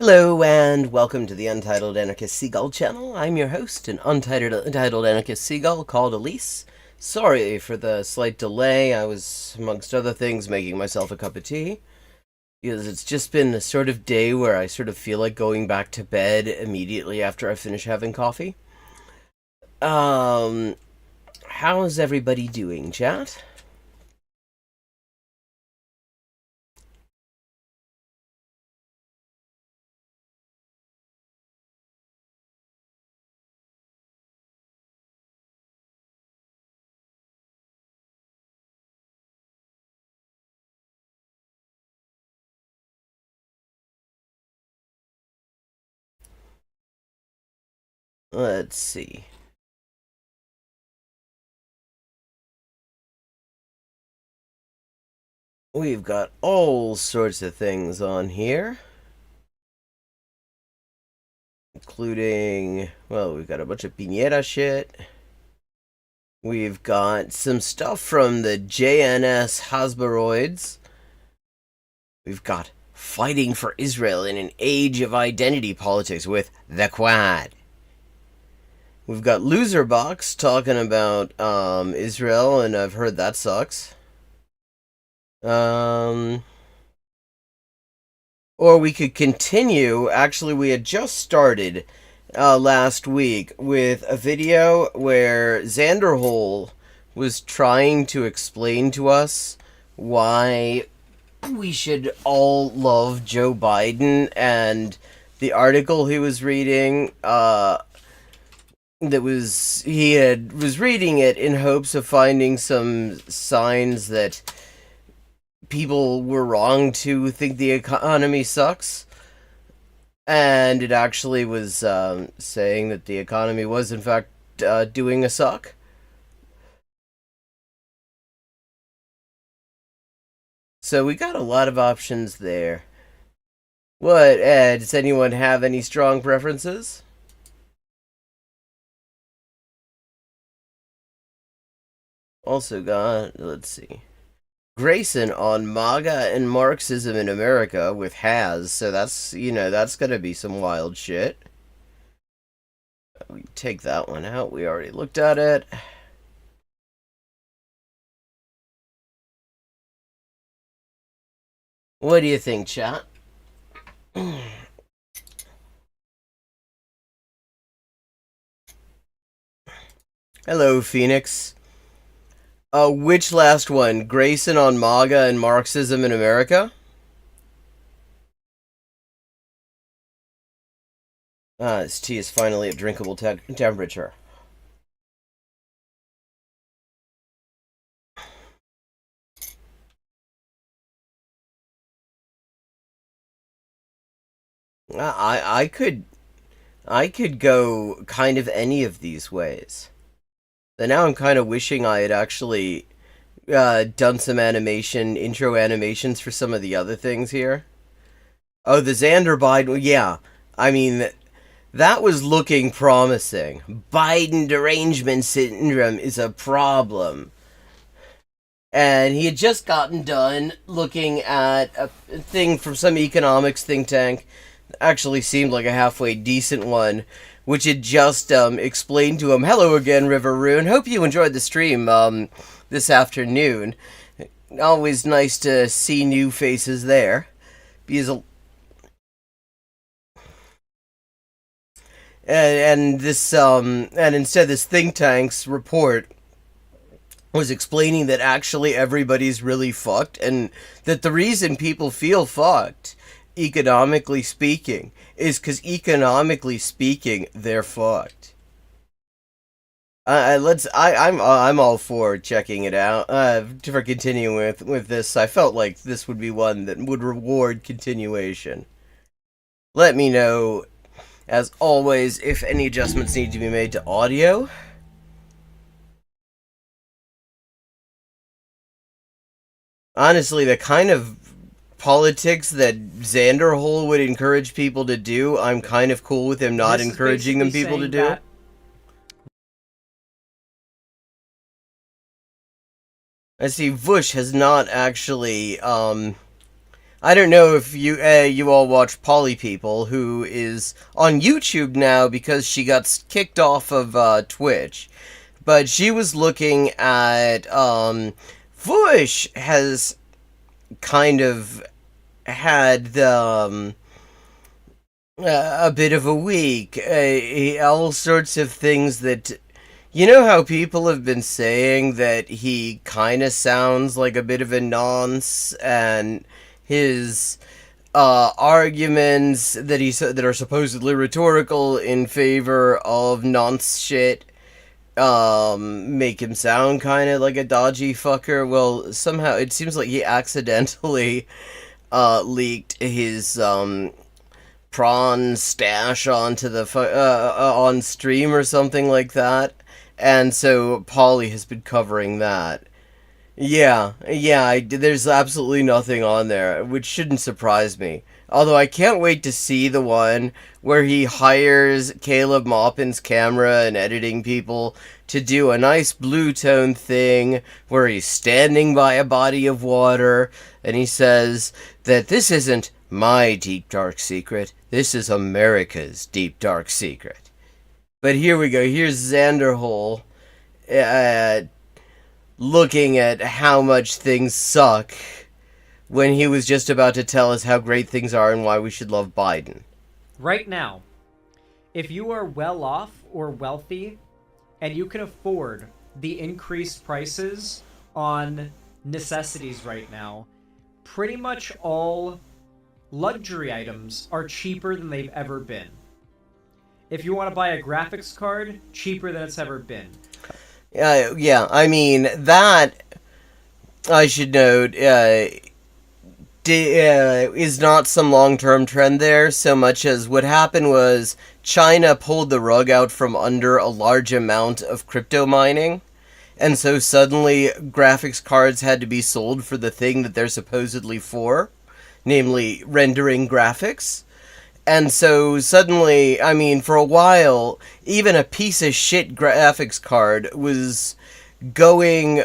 Hello and welcome to the Untitled Anarchist Seagull channel. I'm your host, an untitled Anarchist Seagull called Elise. Sorry for the slight delay. I was, amongst other things, making myself a cup of tea. Because it's just been a sort of day where I sort of feel like going back to bed immediately after I finish having coffee. Um, how's everybody doing, chat? Let's see. We've got all sorts of things on here. Including, well, we've got a bunch of Piñera shit. We've got some stuff from the JNS Hasboroids. We've got fighting for Israel in an age of identity politics with the Quad. We've got Loserbox talking about Israel, and I've heard that sucks. Or we could continue. Actually, we had just started last week with a video where Xanderhole was trying to explain to us why we should all love Joe Biden, and the article he was reading was reading it in hopes of finding some signs that people were wrong to think the economy sucks. And it actually was saying that the economy was, in fact, doing a suck. So we got a lot of options there. What, Ed? Does anyone have any strong preferences? Also got, let's see, Grayson on MAGA and Marxism in America with Has, so that's gonna be some wild shit. We take that one out, we already looked at it. What do you think, chat? Hello, Phoenix. Which last one? Grayson on MAGA and Marxism in America? This tea is finally at drinkable temperature. I could go kind of any of these ways. And now I'm kind of wishing I had actually done some intro animations for some of the other things here. Oh, the Xander Biden, yeah. I mean, that was looking promising. Biden derangement syndrome is a problem. And he had just gotten done looking at a thing from some economics think tank. Actually seemed like a halfway decent one, which had just explained to him, "Hello again, River Rune. Hope you enjoyed the stream this afternoon. Always nice to see new faces there." Because and instead this think tank's report was explaining that actually everybody's really fucked, and that the reason people feel fucked, economically speaking, is because economically speaking they're fucked. I'm all for checking it out. For continuing with this, I felt like this would be one that would reward continuation. Let me know, as always, if any adjustments need to be made to audio. Honestly, the kind of politics that Xanderhole would encourage people to do, I'm kind of cool with him not encouraging them people to do. I see Vush has not actually, I don't know if you all watch Polly People, who is on YouTube now because she got kicked off of Twitch. But she was looking at Bush has kind of had a bit of a week. All sorts of things that. You know how people have been saying that he kind of sounds like a bit of a nonce, and his arguments that are supposedly rhetorical in favor of nonce shit make him sound kind of like a dodgy fucker. Well, somehow it seems like he accidentally leaked his prawn stash onto the on stream or something like that, and so Polly has been covering that. Yeah, there's absolutely nothing on there, which shouldn't surprise me. Although I can't wait to see the one where he hires Caleb Maupin's camera and editing people to do a nice blue tone thing where he's standing by a body of water and he says that this isn't my deep dark secret, this is America's deep dark secret. But here we go, here's Xanderhole looking at how much things suck when he was just about to tell us how great things are and why we should love Biden. Right now, if you are well off or wealthy and you can afford the increased prices on necessities right now, pretty much all luxury items are cheaper than they've ever been. If you want to buy a graphics card, cheaper than it's ever been. Yeah, I mean, that, I should note, is not some long-term trend there, so much as what happened was China pulled the rug out from under a large amount of crypto mining, and so suddenly graphics cards had to be sold for the thing that they're supposedly for, namely rendering graphics. And so suddenly, I mean, for a while, even a piece of shit graphics card was going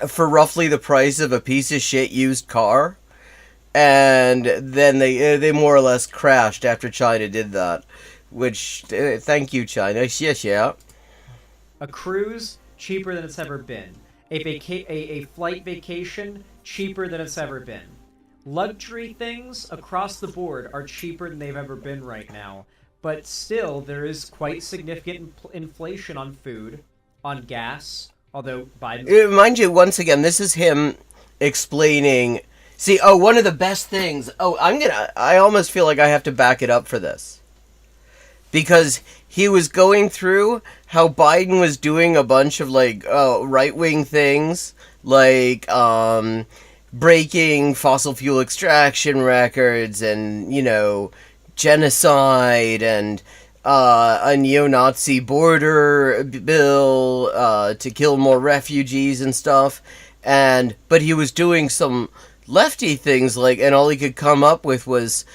for roughly the price of a piece of shit used car. And then they more or less crashed after China did that. Which, thank you, China. Yes, yeah. A cruise, cheaper than it's ever been. A flight vacation, cheaper than it's ever been. Luxury things across the board are cheaper than they've ever been right now. But still, there is quite significant inflation on food, on gas, although Biden... Mind you, once again, this is him explaining... See, one of the best things... I almost feel like I have to back it up for this. Because he was going through how Biden was doing a bunch of, like, right-wing things, like, breaking fossil fuel extraction records and, genocide and a neo-Nazi border bill to kill more refugees and stuff. But he was doing some lefty things, and all he could come up with was,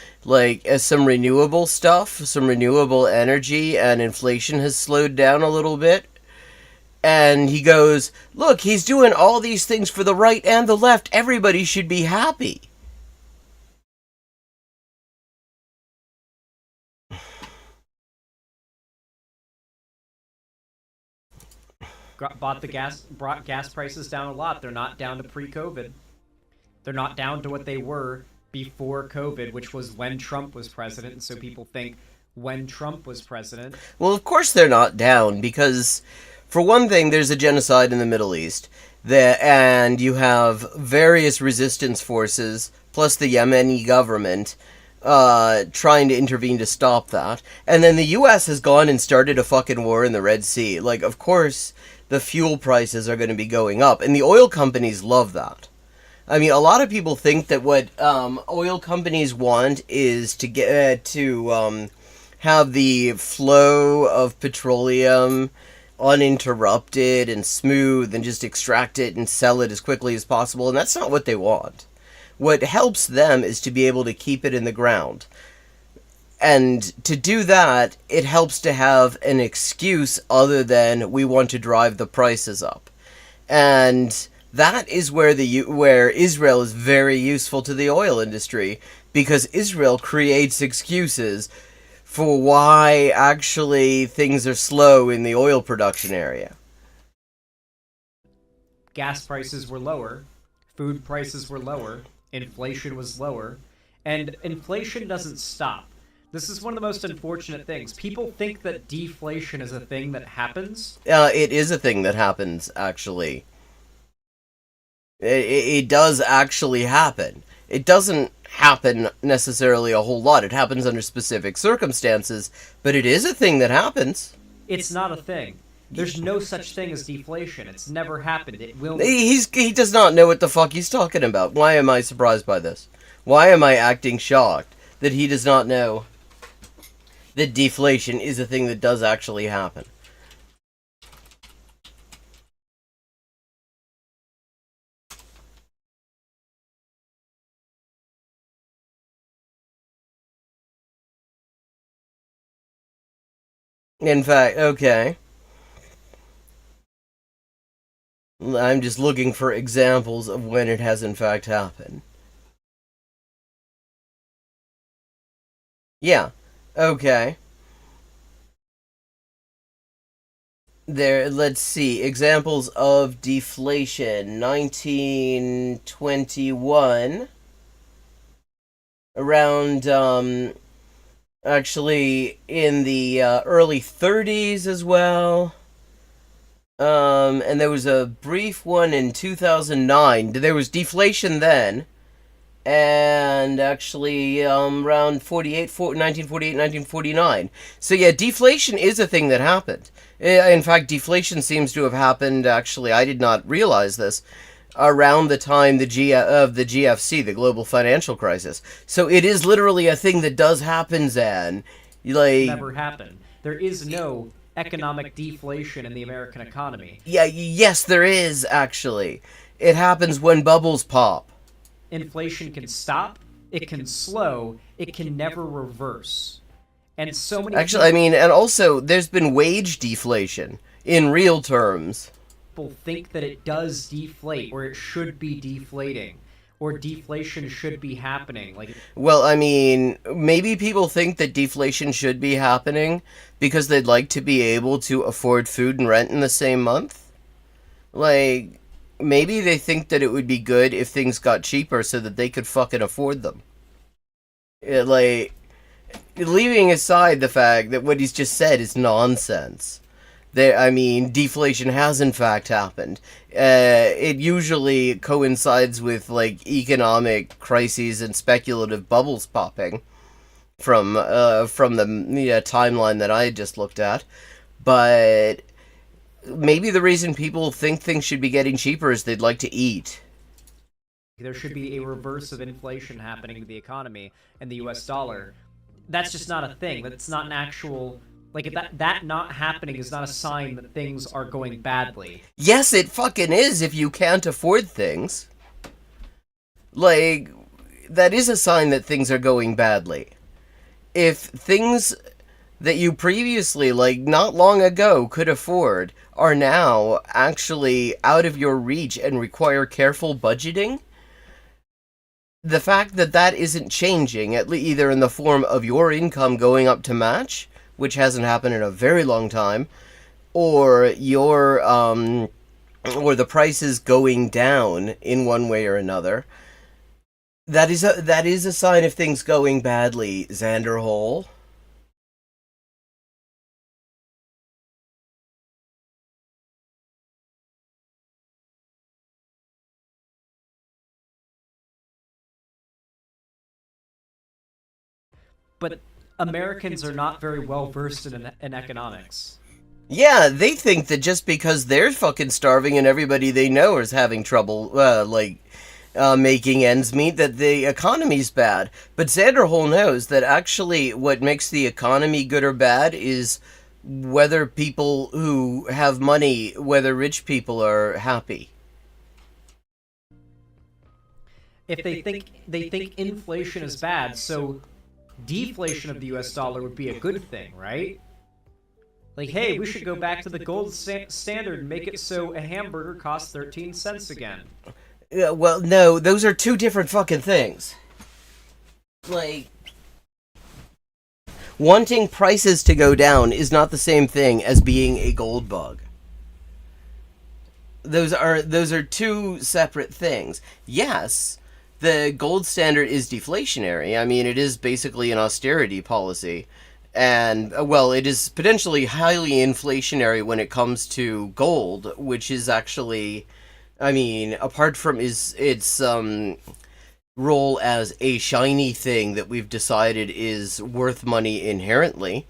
some renewable stuff, some renewable energy, and inflation has slowed down a little bit. And he goes, look, he's doing all these things for the right and the left. Everybody should be happy. Brought gas prices down a lot. They're not down to pre-COVID. They're not down to what they were before COVID, which was when Trump was president. And so people think when Trump was president. Well, of course they're not down, because... For one thing, there's a genocide in the Middle East, and you have various resistance forces, plus the Yemeni government, trying to intervene to stop that. And then the U.S. has gone and started a fucking war in the Red Sea. Of course, the fuel prices are going to be going up, and the oil companies love that. I mean, a lot of people think that what oil companies want is to get have the flow of petroleum uninterrupted and smooth and just extract it and sell it as quickly as possible, and that's not what they want. What helps them is to be able to keep it in the ground. And to do that, it helps to have an excuse other than we want to drive the prices up. And That is where Israel is very useful to the oil industry, because Israel creates excuses for why actually things are slow in the oil production area. Gas prices were lower, food prices were lower, inflation was lower, and inflation doesn't stop. This is one of the most unfortunate things. People think that deflation is a thing that happens. It is a thing that happens, actually. It does actually happen. It doesn't happen necessarily a whole lot. It happens under specific circumstances, but it is a thing that happens. It's not a thing. There's no such thing as deflation. It's never happened. It will. He does not know what the fuck he's talking about. Why am I surprised by this? Why am I acting shocked that he does not know that deflation is a thing that does actually happen? In fact, okay. I'm just looking for examples of when it has in fact happened. Yeah. Okay. There, let's see. Examples of deflation. 1921. Around, actually in the early 30s as well. And there was a brief one in 2009. There was deflation then. And actually, around 1948, 1949. So yeah, deflation is a thing that happened. In fact, deflation seems to have happened, actually, I did not realize this, around the time of the GFC, the global financial crisis. So it is literally a thing that does happen, Zan. Never happened. There is no economic deflation in the American economy. Yeah, yes, there is, actually. It happens when bubbles pop. Inflation can stop, it can slow, it can never reverse. And so many Actually, I mean, and also, there's been wage deflation, in real terms. People think that it does deflate, or it should be deflating, or deflation should be happening. Well, I mean, maybe people think that deflation should be happening because they'd like to be able to afford food and rent in the same month. Maybe they think that it would be good if things got cheaper so that they could fucking afford them. Leaving aside the fact that what he's just said is nonsense. Deflation has in fact happened. It usually coincides with, economic crises and speculative bubbles popping from the timeline that I just looked at. But maybe the reason people think things should be getting cheaper is they'd like to eat. There should be a reverse of inflation happening to the economy and the US dollar. That's just not a thing. That's not an actual... that not happening is not a sign that things are going badly. Yes, it fucking is if you can't afford things. That is a sign that things are going badly. If things that you previously, not long ago, could afford are now actually out of your reach and require careful budgeting, the fact that that isn't changing, either in the form of your income going up to match, which hasn't happened in a very long time, or or the prices going down in one way or another, that is a sign of things going badly, Xanderhole. But Americans are not very well versed in economics. Yeah, they think that just because they're fucking starving and everybody they know is having trouble, making ends meet, that the economy's bad. But Xanderhole knows that actually what makes the economy good or bad is whether people who have money, whether rich people are happy. If they think inflation is bad, so deflation of the US dollar would be a good thing, right? Like, hey, we should go back to the gold standard and make it so a hamburger costs 13 cents again. Yeah, well, no, those are two different fucking things. Like, wanting prices to go down is not the same thing as being a gold bug. Those are two separate things. Yes, the gold standard is deflationary. I mean, it is basically an austerity policy. And, well, it is potentially highly inflationary when it comes to gold, which is actually, I mean, apart from its role as a shiny thing that we've decided is worth money inherently,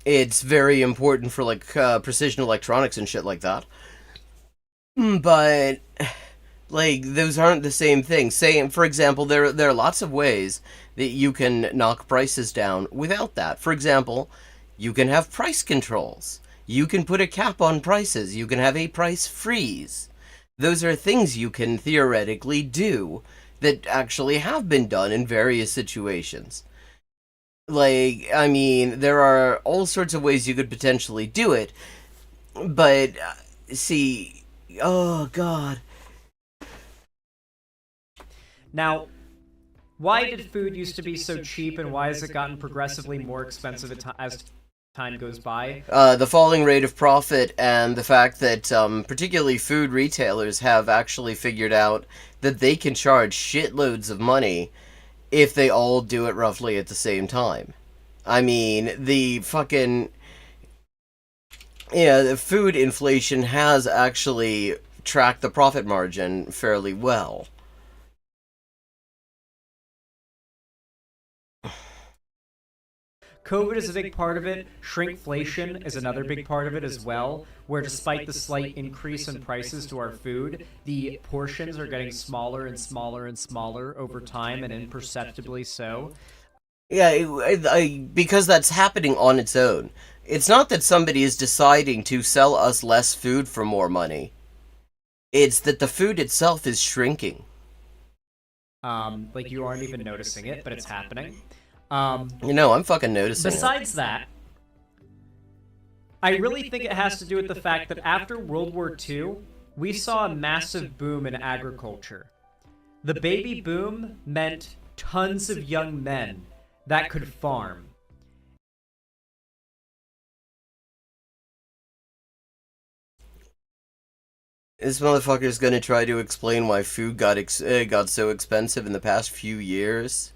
it's very important for, like, precision electronics and shit like that. But, like, those aren't the same thing. Say, for example, there are lots of ways that you can knock prices down without that. For example, you can have price controls. You can put a cap on prices. You can have a price freeze. Those are things you can theoretically do that actually have been done in various situations. Like, I mean, there are all sorts of ways you could potentially do it, but, see, oh, God. Now, why did food used to be so cheap, and why has it gotten progressively more expensive as time goes by? The falling rate of profit and the fact that particularly food retailers have actually figured out that they can charge shitloads of money if they all do it roughly at the same time. I mean, the fucking... Yeah, the food inflation has actually tracked the profit margin fairly well. COVID is a big part of it. Shrinkflation is another big part of it as well, where despite the slight increase in prices to our food, the portions are getting smaller and smaller and smaller over time, and imperceptibly so. Yeah, because that's happening on its own. It's not that somebody is deciding to sell us less food for more money. It's that the food itself is shrinking. Like, you aren't even noticing it, but it's happening. I'm fucking noticing Besides that, I really think it has to do with the fact that after World War II, we saw a massive boom in agriculture. The baby boom meant tons of young men that could farm. This motherfucker's gonna try to explain why food got so expensive in the past few years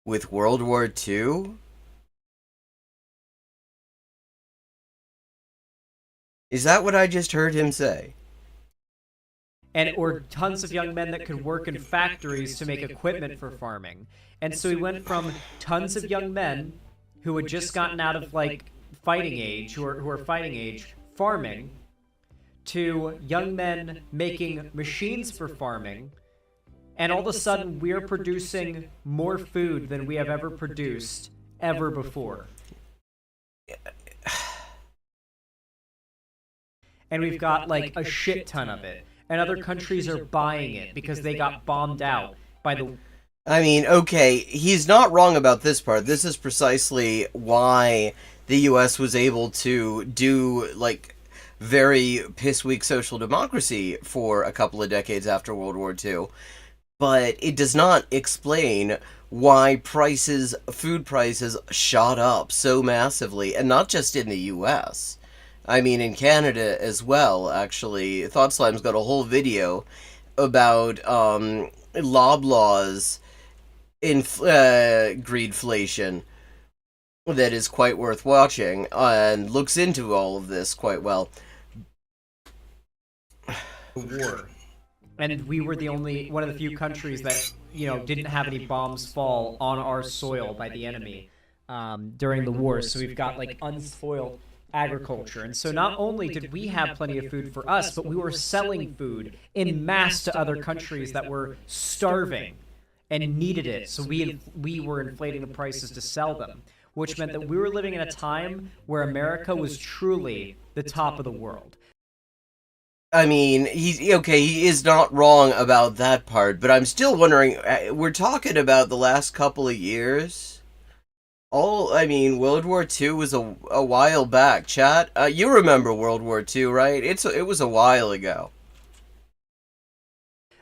with World War II? Is that what I just heard him say? Or tons of young men that could work in factories to make equipment for farming. And so we went from tons of young men who had just gotten out of, like, fighting age, who are fighting age, farming, to young men making machines for farming, and all of a sudden we're producing more food than we have ever produced ever before. And we've got, like, a shit ton of it. And other countries are buying it because they got bombed out by the... I mean, okay, he's not wrong about this part. This is precisely why the US was able to do, like, very piss-weak social democracy for a couple of decades after World War II. But it does not explain why food prices shot up so massively, and not just in the US. I mean, in Canada as well, actually. Thought Slime's got a whole video about Loblaw's greedflation that is quite worth watching, and looks into all of this quite well. War. And we were one of the few countries that, didn't have any bombs fall on our soil by the enemy during the war. So we've got, like, unspoiled agriculture. And so not only did we have plenty of food for us, but we were selling food in mass to other countries that were starving and needed it. So we were inflating the prices to sell them, which meant that we were living in a time where America was truly the top of the world. I mean, he is not wrong about that part, but I'm still wondering, we're talking about the last couple of years? I mean, World War II was a while back, chat. You remember World War II, right? It was a while ago.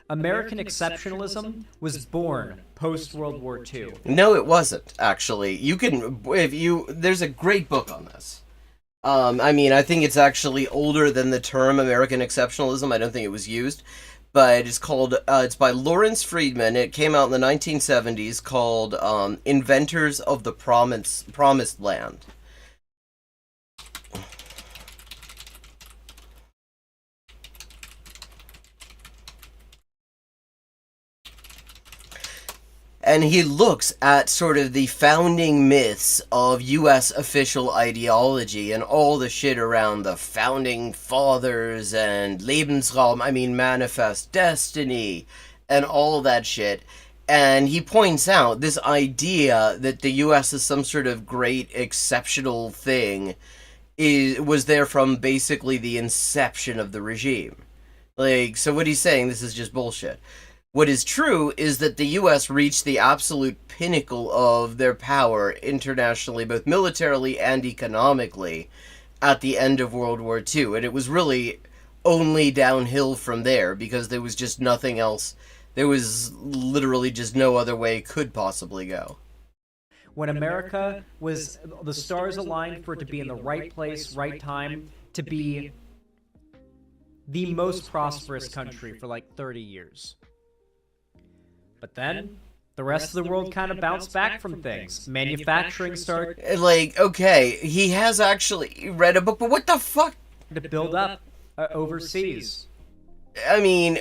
American exceptionalism was born post World War II. No, it wasn't, actually. There's a great book on this. I mean, I think it's actually older than the term American exceptionalism. I don't think it was used. But it's by Lawrence Friedman. It came out in the 1970s, called Inventors of the Promised Land. And he looks at sort of the founding myths of U.S. official ideology and all the shit around the founding fathers and Lebensraum, I mean Manifest Destiny, and all that shit. And he points out this idea that the U.S. is some sort of great exceptional thing was there from basically the inception of the regime. Like, so what he's saying, this is just bullshit. What is true is that the U.S. reached the absolute pinnacle of their power internationally, both militarily and economically, at the end of World War II. And it was really only downhill from there, because there was just nothing else. There was literally just no other way it could possibly go. When America was, the stars aligned for it to be in the right place, right time, to be the most prosperous country for like 30 years. But then, the rest of the world kind of bounced back from things. Manufacturing started... Like, okay, he has actually read a book, but what the fuck? To build up overseas. I mean,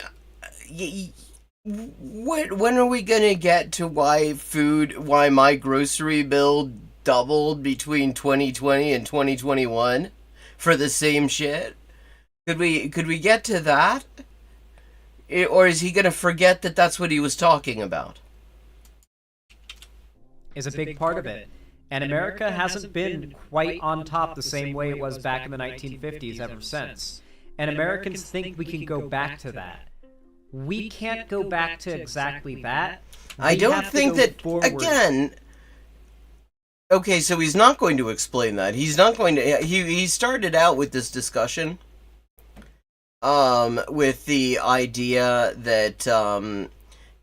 when are we gonna get to why my grocery bill doubled between 2020 and 2021 for the same shit? Could we get to that? Or is he going to forget that that's what he was talking about? Is a big part of it. And America hasn't been quite on top the same way it was back in the 1950s ever since. And Americans think we can go back to that. We can't go back to exactly that. I don't think that, again... Okay, so he's not going to explain that. He's not going to... He started out with this discussion... with the idea that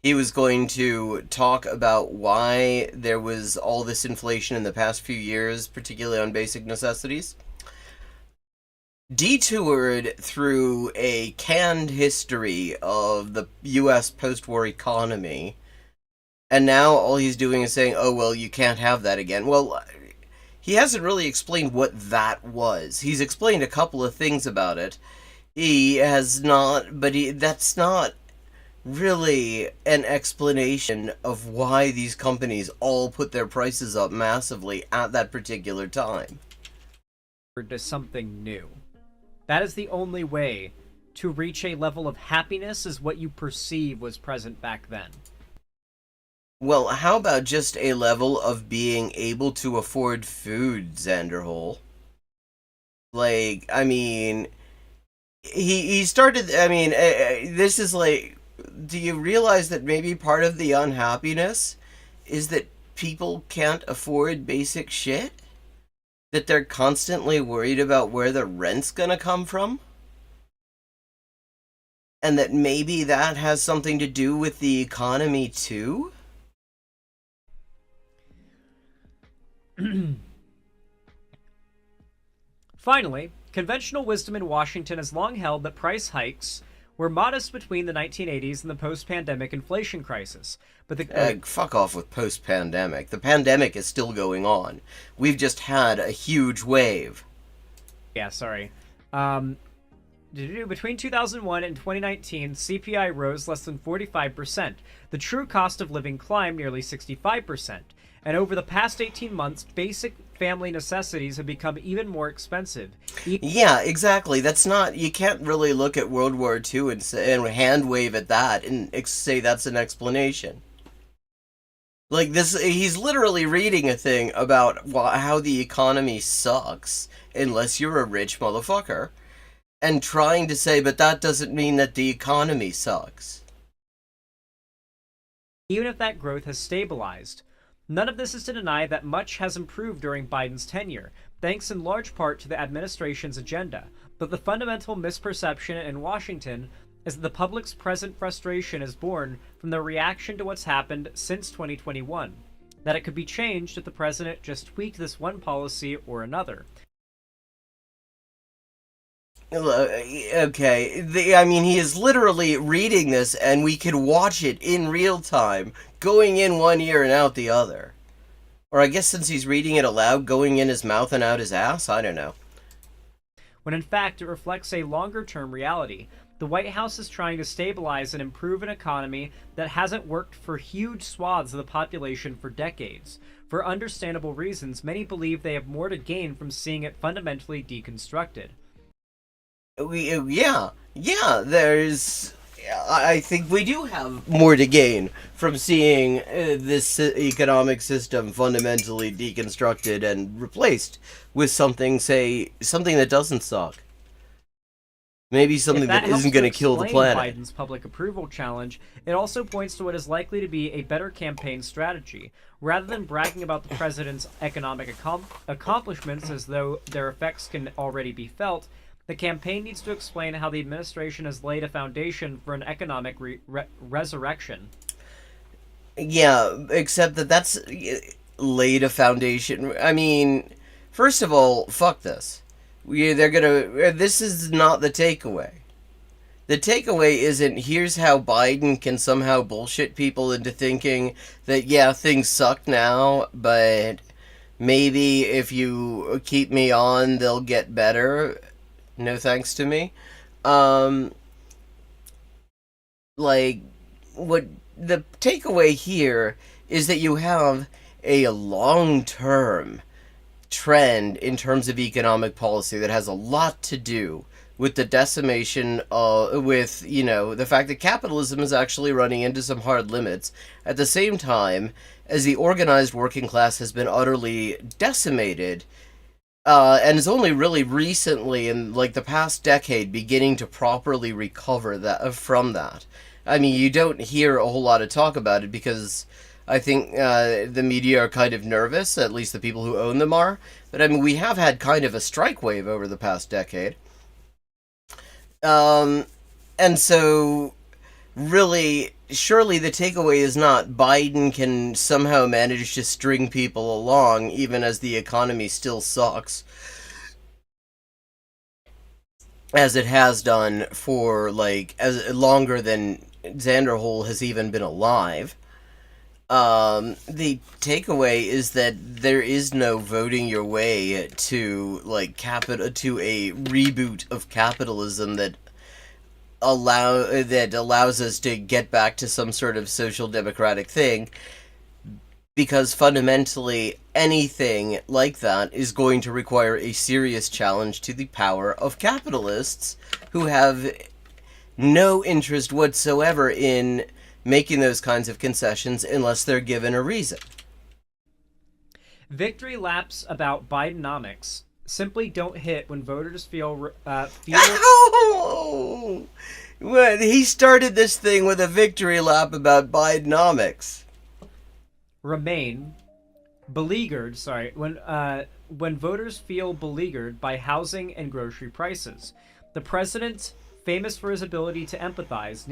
he was going to talk about why there was all this inflation in the past few years, particularly on basic necessities. Detoured through a canned history of the U.S. post-war economy, and now all he's doing is saying, oh, well, you can't have that again. Well, he hasn't really explained what that was. He's explained a couple of things about it. He has not, but that's not really an explanation of why these companies all put their prices up massively at that particular time. To something new. That is the only way to reach a level of happiness is what you perceive was present back then. Well, how about just a level of being able to afford food, Xanderhole? Like, I mean... He started, I mean, this is like, do you realize that maybe part of the unhappiness is that people can't afford basic shit? That they're constantly worried about where the rent's gonna come from? And that maybe that has something to do with the economy too? Finally, conventional wisdom in Washington has long held that price hikes were modest between the 1980s and the post-pandemic inflation crisis. But fuck off with post-pandemic. The pandemic is still going on. We've just had a huge wave. Yeah, sorry. Between 2001 and 2019, CPI rose less than 45%. The true cost of living climbed nearly 65%. And over the past 18 months, basic family necessities have become even more expensive. Yeah, exactly. That's not... You can't really look at World War II and hand wave at that and say that's an explanation. Like, this... He's literally reading a thing about how the economy sucks unless you're a rich motherfucker. And trying to say, but that doesn't mean that the economy sucks. Even if that growth has stabilized, None of this is to deny that much has improved during Biden's tenure, thanks in large part to the administration's agenda. But the fundamental misperception in Washington is that the public's present frustration is born from the reaction to what's happened since 2021, that it could be changed if the president just tweaked this one policy or another. Okay, I mean, he is literally reading this, and we could watch it in real time, going in one ear and out the other. Or I guess since he's reading it aloud, going in his mouth and out his ass? I don't know. When in fact it reflects a longer-term reality. The White House is trying to stabilize and improve an economy that hasn't worked for huge swaths of the population for decades. For understandable reasons, many believe they have more to gain from seeing it fundamentally deconstructed. There's... I think we do have more to gain from seeing this economic system fundamentally deconstructed and replaced with something that doesn't suck. Maybe something that isn't going to kill the planet. Biden's public approval challenge, it also points to what is likely to be a better campaign strategy. Rather than bragging about the president's economic accomplishments as though their effects can already be felt, the campaign needs to explain how the administration has laid a foundation for an economic resurrection. Yeah, except that's laid a foundation. I mean, first of all, fuck this. This is not the takeaway. The takeaway isn't, here's how Biden can somehow bullshit people into thinking that, yeah, things suck now, but maybe if you keep me on, they'll get better. No thanks to me. What the takeaway here is that you have a long-term trend in terms of economic policy that has a lot to do with the decimation the fact that capitalism is actually running into some hard limits at the same time as the organized working class has been utterly decimated. And is only really recently, in like the past decade, beginning to properly recover from that. I mean, you don't hear a whole lot of talk about it because I think the media are kind of nervous, at least the people who own them are. But I mean, we have had kind of a strike wave over the past decade. And so, really, surely the takeaway is not Biden can somehow manage to string people along even as the economy still sucks, as it has done for as longer than Xanderhole has even been alive. The takeaway is that there is no voting your way to to a reboot of capitalism that allows us to get back to some sort of social democratic thing, because fundamentally anything like that is going to require a serious challenge to the power of capitalists who have no interest whatsoever in making those kinds of concessions unless they're given a reason. Victory laps about Bidenomics simply don't hit when voters feel Ow! Well, he started this thing with a victory lap about Bidenomics. Remain beleaguered. When voters feel beleaguered by housing and grocery prices. The president, famous for his ability to empathize,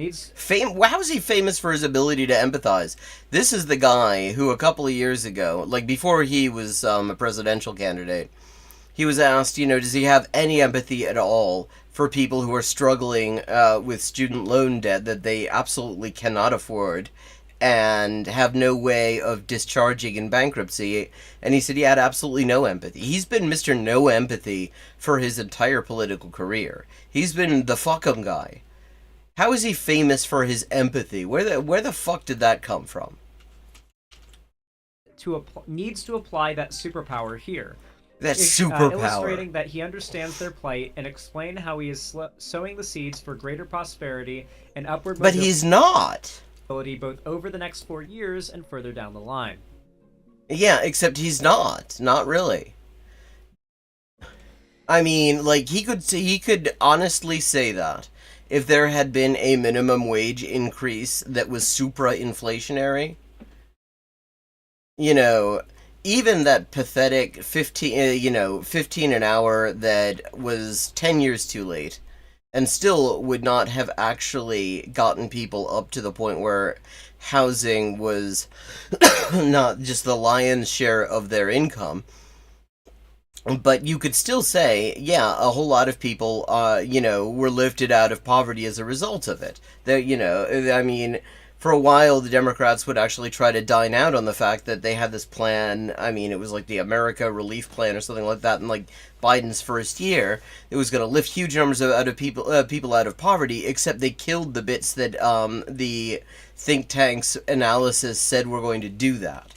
How is he famous for his ability to empathize? This is the guy who a couple of years ago, before he was a presidential candidate, he was asked, does he have any empathy at all for people who are struggling with student loan debt that they absolutely cannot afford and have no way of discharging in bankruptcy? And he said he had absolutely no empathy. He's been Mr. No Empathy for his entire political career. He's been the fuckum guy. How is he famous for his empathy? Where the fuck did that come from? Needs to apply that superpower here. That superpower. Illustrating that he understands their plight and explain how he is sowing the seeds for greater prosperity and upward mobility. But he's not. Both over the next 4 years and further down the line. Yeah, except he's not. Not really. I mean, he could honestly say that if there had been a minimum wage increase that was supra-inflationary, You know, even that pathetic 15, 15 an hour that was 10 years too late and still would not have actually gotten people up to the point where housing was not just the lion's share of their income. But you could still say, yeah, a whole lot of people, were lifted out of poverty as a result of it. I mean, for a while, the Democrats would actually try to dine out on the fact that they had this plan. I mean, it was like the America Relief Plan or something like that in like Biden's first year. It was going to lift huge numbers out of people out of poverty. Except they killed the bits that the think tanks analysis said were going to do that.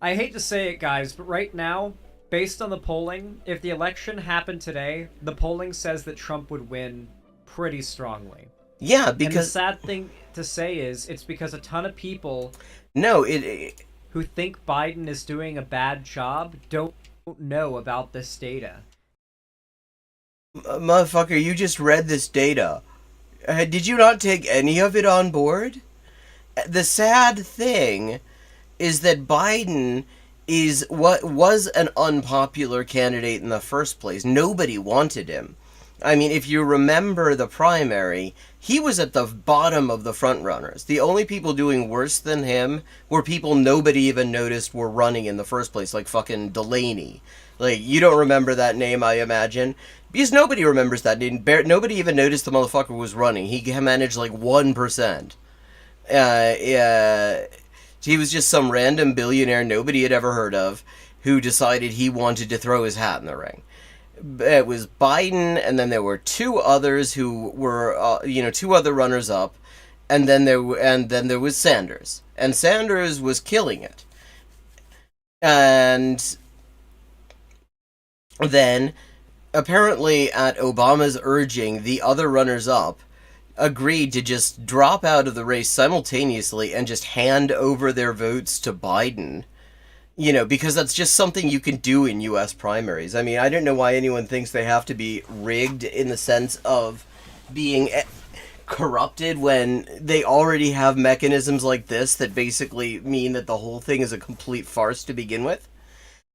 I hate to say it, guys, but right now, based on the polling, if the election happened today, the polling says that Trump would win pretty strongly. Yeah, And the because sad thing to say is, it's because a ton of people no, who think Biden is doing a bad job don't know about this data. motherfucker, you just read this data. Did you not take any of it on board? The sad thing is that Biden is what was an unpopular candidate in the first place. Nobody wanted him. I mean, if you remember the primary, he was at the bottom of the frontrunners. The only people doing worse than him were people nobody even noticed were running in the first place, like fucking Delaney. Like, you don't remember that name, I imagine. Because nobody remembers that name. Nobody even noticed the motherfucker was running. He managed like 1%. Yeah, he was just some random billionaire nobody had ever heard of who decided he wanted to throw his hat in the ring. It was Biden, and then there were two others who were, two other runners up, and then there was Sanders, and Sanders was killing it. And then, apparently, at Obama's urging, the other runners up agreed to just drop out of the race simultaneously and just hand over their votes to Biden. Because that's just something you can do in U.S. primaries. I mean, I don't know why anyone thinks they have to be rigged in the sense of being corrupted when they already have mechanisms like this that basically mean that the whole thing is a complete farce to begin with.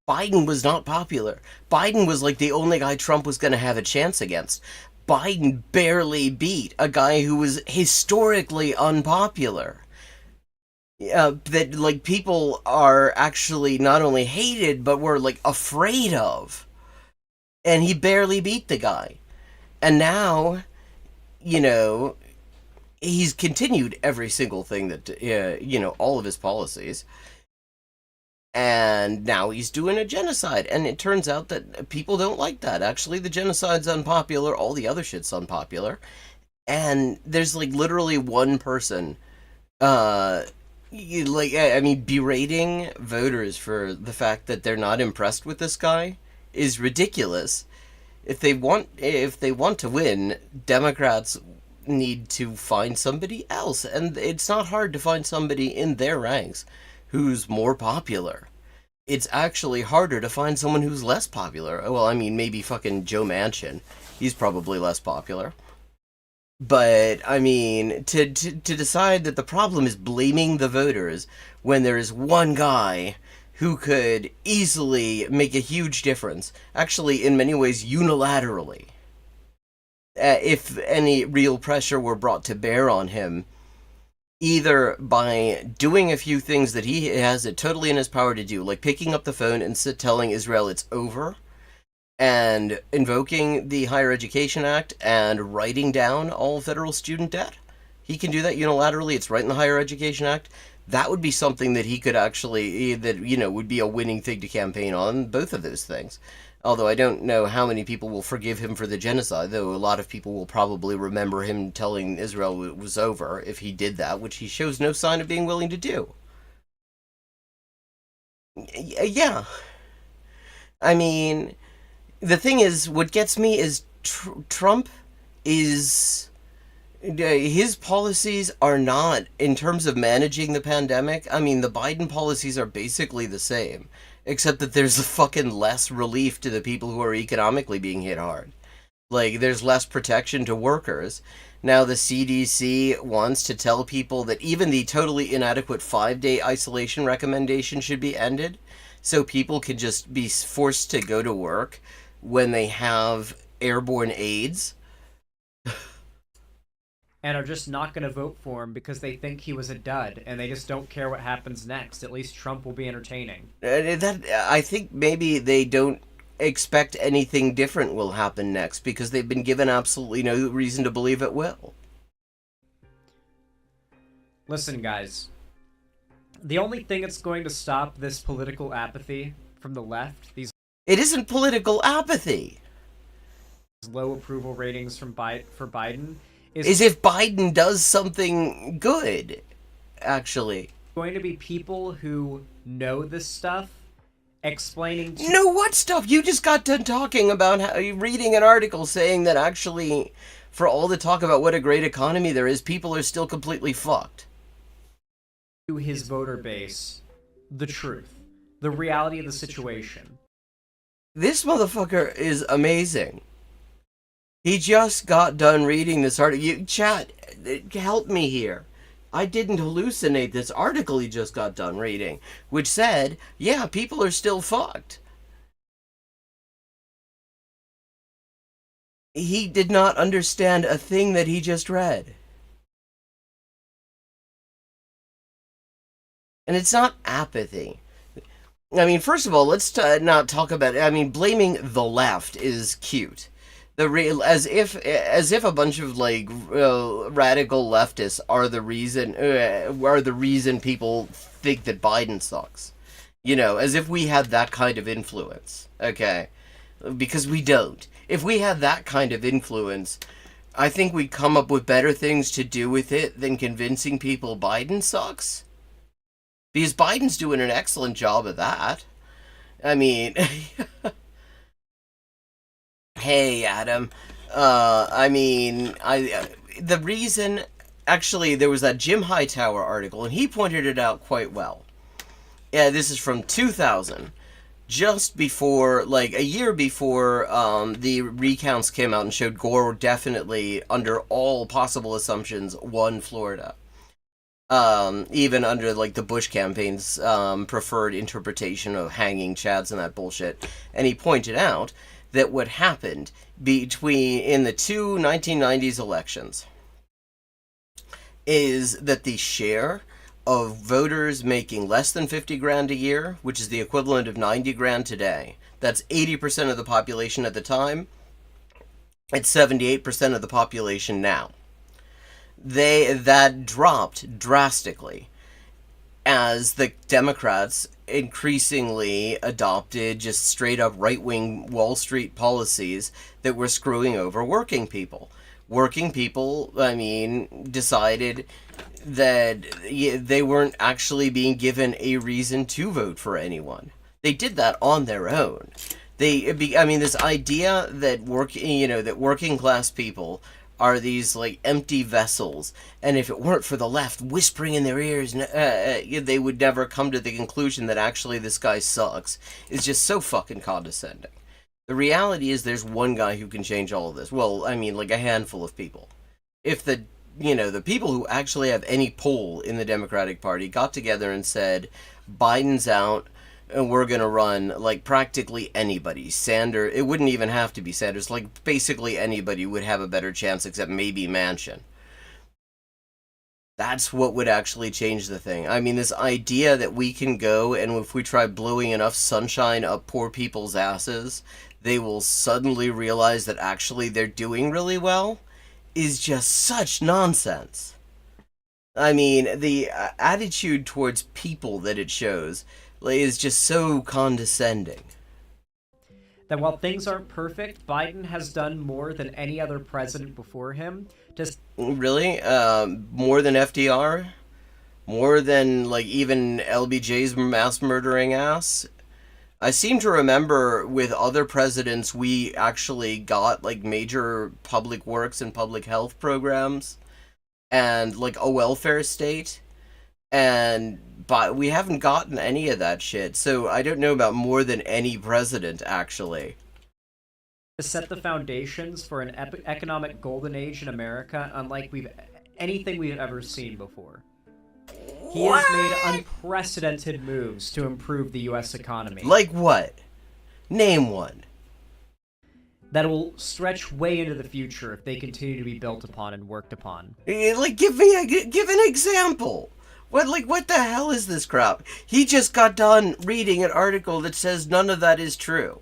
Biden was not popular. Biden was like the only guy Trump was going to have a chance against. Biden barely beat a guy who was historically unpopular. That, like, people are actually not only hated, but were, like, afraid of. And he barely beat the guy. And now, he's continued every single thing that, all of his policies. And now he's doing a genocide. And it turns out that people don't like that. Actually, the genocide's unpopular. All the other shit's unpopular. And there's, like, literally one person, berating voters for the fact that they're not impressed with this guy is ridiculous. If they want to win, Democrats need to find somebody else. And it's not hard to find somebody in their ranks who's more popular. It's actually harder to find someone who's less popular. Well, I mean, maybe fucking Joe Manchin. He's probably less popular. But, I mean, to decide that the problem is blaming the voters when there is one guy who could easily make a huge difference, actually, in many ways, unilaterally, if any real pressure were brought to bear on him, either by doing a few things that he has it totally in his power to do, like picking up the phone and telling Israel it's over, and invoking the Higher Education Act and writing down all federal student debt. He can do that unilaterally. It's right in the Higher Education Act. That would be something that he could actually, would be a winning thing to campaign on, both of those things. Although I don't know how many people will forgive him for the genocide, though a lot of people will probably remember him telling Israel it was over if he did that, which he shows no sign of being willing to do. Yeah. I mean, the thing is, what gets me is Trump is... his policies are not, in terms of managing the pandemic, I mean, the Biden policies are basically the same. Except that there's a fucking less relief to the people who are economically being hit hard. Like, there's less protection to workers. Now the CDC wants to tell people that even the totally inadequate 5-day isolation recommendation should be ended, so people can just be forced to go to work when they have airborne AIDS. And are just not going to vote for him because they think he was a dud, and they just don't care what happens next. At least Trump will be entertaining. That I think maybe they don't expect anything different will happen next because they've been given absolutely no reason to believe it will. Listen, guys. The only thing that's going to stop this political apathy from the left, these It isn't political apathy. low approval ratings for Biden, Is if Biden does something good, actually. going to be people who know this stuff explaining to No, what stuff? You just got done talking about how, reading an article saying that actually, for all the talk about what a great economy there is, people are still completely fucked. his voter base the truth, the reality of the situation. This motherfucker is amazing. He just got done reading this article. Chat, help me here. I didn't hallucinate this article he just got done reading, which said, yeah, people are still fucked. He did not understand a thing that he just read. And it's not apathy. I mean, first of all, let's not talk about it. I mean, blaming the left is cute. As if a bunch of like radical leftists are the reason people think that Biden sucks. You know, as if we had that kind of influence. Okay, because we don't. If we had that kind of influence, I think we'd come up with better things to do with it than convincing people Biden sucks. Because Biden's doing an excellent job of that. I mean, hey, Adam. The reason, actually, there was that Jim Hightower article, and he pointed it out quite well. Yeah, this is from 2000, just before, like, a year before the recounts came out and showed Gore definitely, under all possible assumptions, won Florida. Even under, like, the Bush campaign's preferred interpretation of hanging chads and that bullshit. And he pointed out that what happened in the two 1990s elections is that the share of voters making less than 50 grand a year, which is the equivalent of 90 grand today, that's 80% of the population at the time, it's 78% of the population now. That dropped drastically as the Democrats increasingly adopted just straight up right-wing Wall Street policies that were screwing over working people. Working people, I mean, decided that they weren't actually being given a reason to vote for anyone. They did that on their own. This idea that working class people are these, like, empty vessels, and if it weren't for the left whispering in their ears, they would never come to the conclusion that actually this guy sucks, is just so fucking condescending. The reality is there's one guy who can change all of this. Well, I mean, like, a handful of people. If the people who actually have any pull in the Democratic Party got together and said, Biden's out, and we're going to run, like, practically anybody. Sanders, it wouldn't even have to be Sanders. Like, basically anybody would have a better chance except maybe Manchin. That's what would actually change the thing. I mean, this idea that we can go and if we try blowing enough sunshine up poor people's asses, they will suddenly realize that actually they're doing really well is just such nonsense. I mean, the attitude towards people that it shows is just so condescending. That while things aren't perfect, Biden has done more than any other president before him. Really? More than FDR? More than, like, even LBJ's mass murdering ass? I seem to remember with other presidents we actually got, like, major public works and public health programs and, like, a welfare state. But we haven't gotten any of that shit, so I don't know about more than any president, actually. set the foundations for an economic golden age in America unlike anything we've ever seen before. He has made unprecedented moves to improve the U.S. economy. Like what? Name one. That will stretch way into the future if they continue to be built upon and worked upon. Like, give an example. What the hell is this crap? He just got done reading an article that says none of that is true.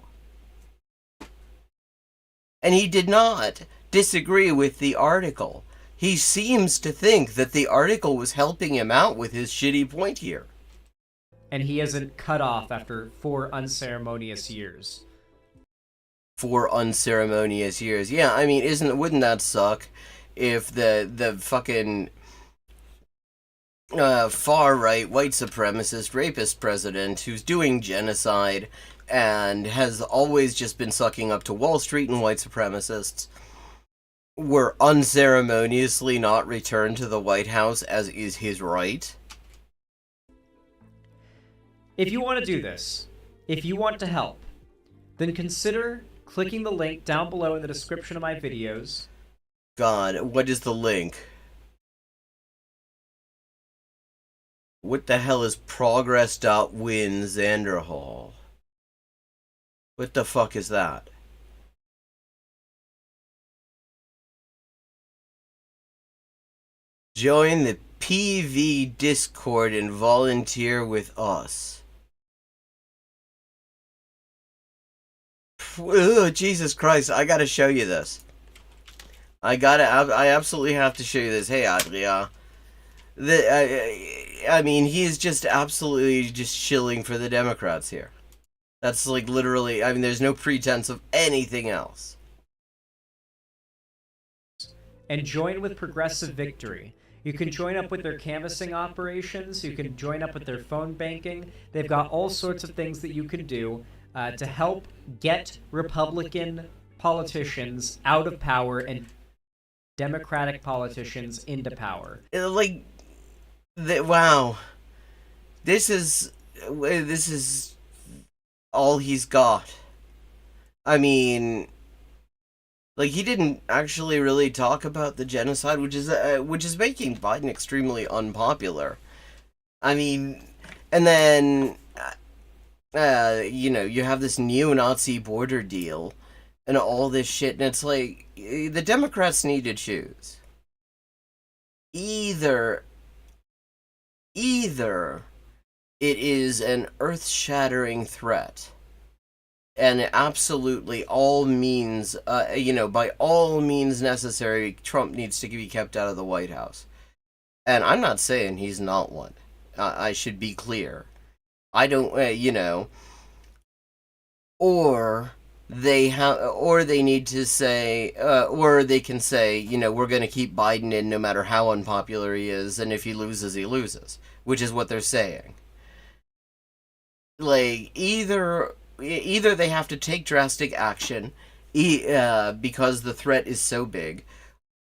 And he did not disagree with the article. He seems to think that the article was helping him out with his shitty point here. And he isn't cut off after 4 unceremonious years. 4 unceremonious years. Yeah, I mean, wouldn't that suck if the fucking far-right white supremacist rapist president who's doing genocide and has always just been sucking up to Wall Street and white supremacists were unceremoniously not returned to the White House as is his right? If you want to do this, if you want to help, then consider clicking the link down below in the description of my videos. God, what is the link? What the hell is progress.win Xanderhall? What the fuck is that? Join the PV Discord and volunteer with us. Ugh, Jesus Christ, I gotta show you this. I absolutely have to show you this. Hey, Adria. I mean, he is just absolutely just shilling for the Democrats here. That's like literally, I mean, there's no pretense of anything else. And join with Progressive Victory. You can join up with their canvassing operations. You can join up with their phone banking. They've got all sorts of things that you can do to help get Republican politicians out of power and Democratic politicians into power. Wow. This is all he's got. I mean, like, he didn't actually really talk about the genocide, which is making Biden extremely unpopular. I mean, and then you know, you have this neo-Nazi border deal and all this shit, and it's like the Democrats need to choose. Either it is an earth-shattering threat, and absolutely all means, you know, by all means necessary, Trump needs to be kept out of the White House. And I'm not saying he's not one. I should be clear. I don't, you know, or they need to say, or they can say, you know, we're going to keep Biden in no matter how unpopular he is, and if he loses, he loses, which is what they're saying. Like, either they have to take drastic action because the threat is so big,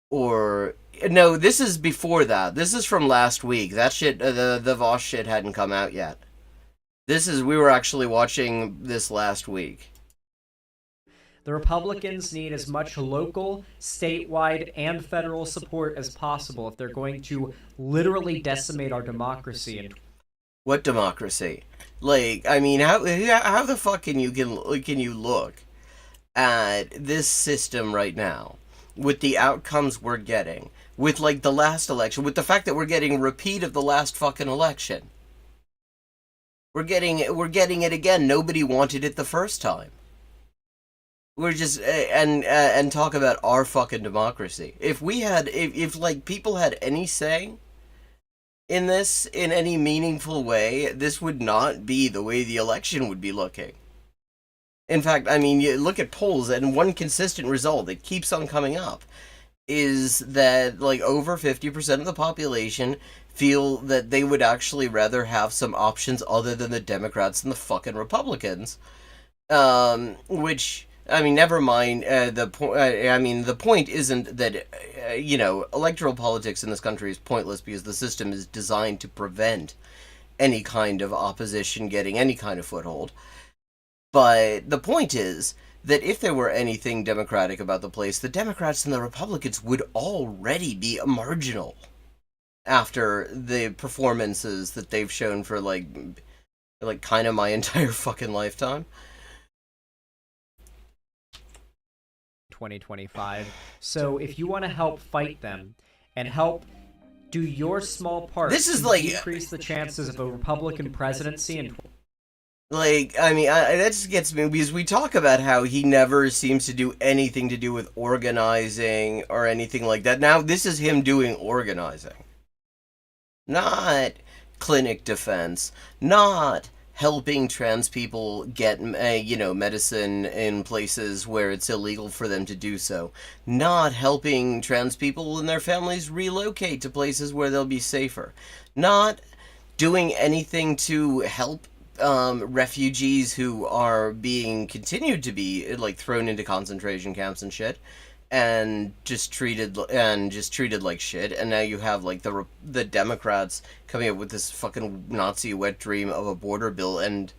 or no, this is before that. This is from last week. That shit, the Voss shit hadn't come out yet. We were actually watching this last week. The Republicans need as much local, statewide, and federal support as possible if they're going to literally decimate our democracy. What democracy? Like, I mean, how the fuck can you look at this system right now with the outcomes we're getting, with like the last election, with the fact that we're getting a repeat of the last fucking election? We're getting it again. Nobody wanted it the first time. We're just and talk about our fucking democracy. If like people had any say in this in any meaningful way, this would not be the way the election would be looking. In fact, I mean, you look at polls, and one consistent result that keeps on coming up is that like over 50% of the population feel that they would actually rather have some options other than the Democrats and the fucking Republicans. Which, I mean, never mind. The point isn't that you know, electoral politics in this country is pointless because the system is designed to prevent any kind of opposition getting any kind of foothold. But the point is that if there were anything democratic about the place, the Democrats and the Republicans would already be marginal after the performances that they've shown for like kind of my entire fucking lifetime. 2025. So if you want to help fight them and help do your small part This is to like decrease the chances of a Republican presidency in like, I mean, that just gets me because we talk about how he never seems to do anything to do with organizing or anything like that. Now, this is him doing organizing. Not clinic defense, not helping trans people get, medicine in places where it's illegal for them to do so, not helping trans people and their families relocate to places where they'll be safer, not doing anything to help refugees who are being continued to be like thrown into concentration camps and shit, and just treated like shit. And now you have like the Democrats coming up with this fucking Nazi wet dream of a border bill and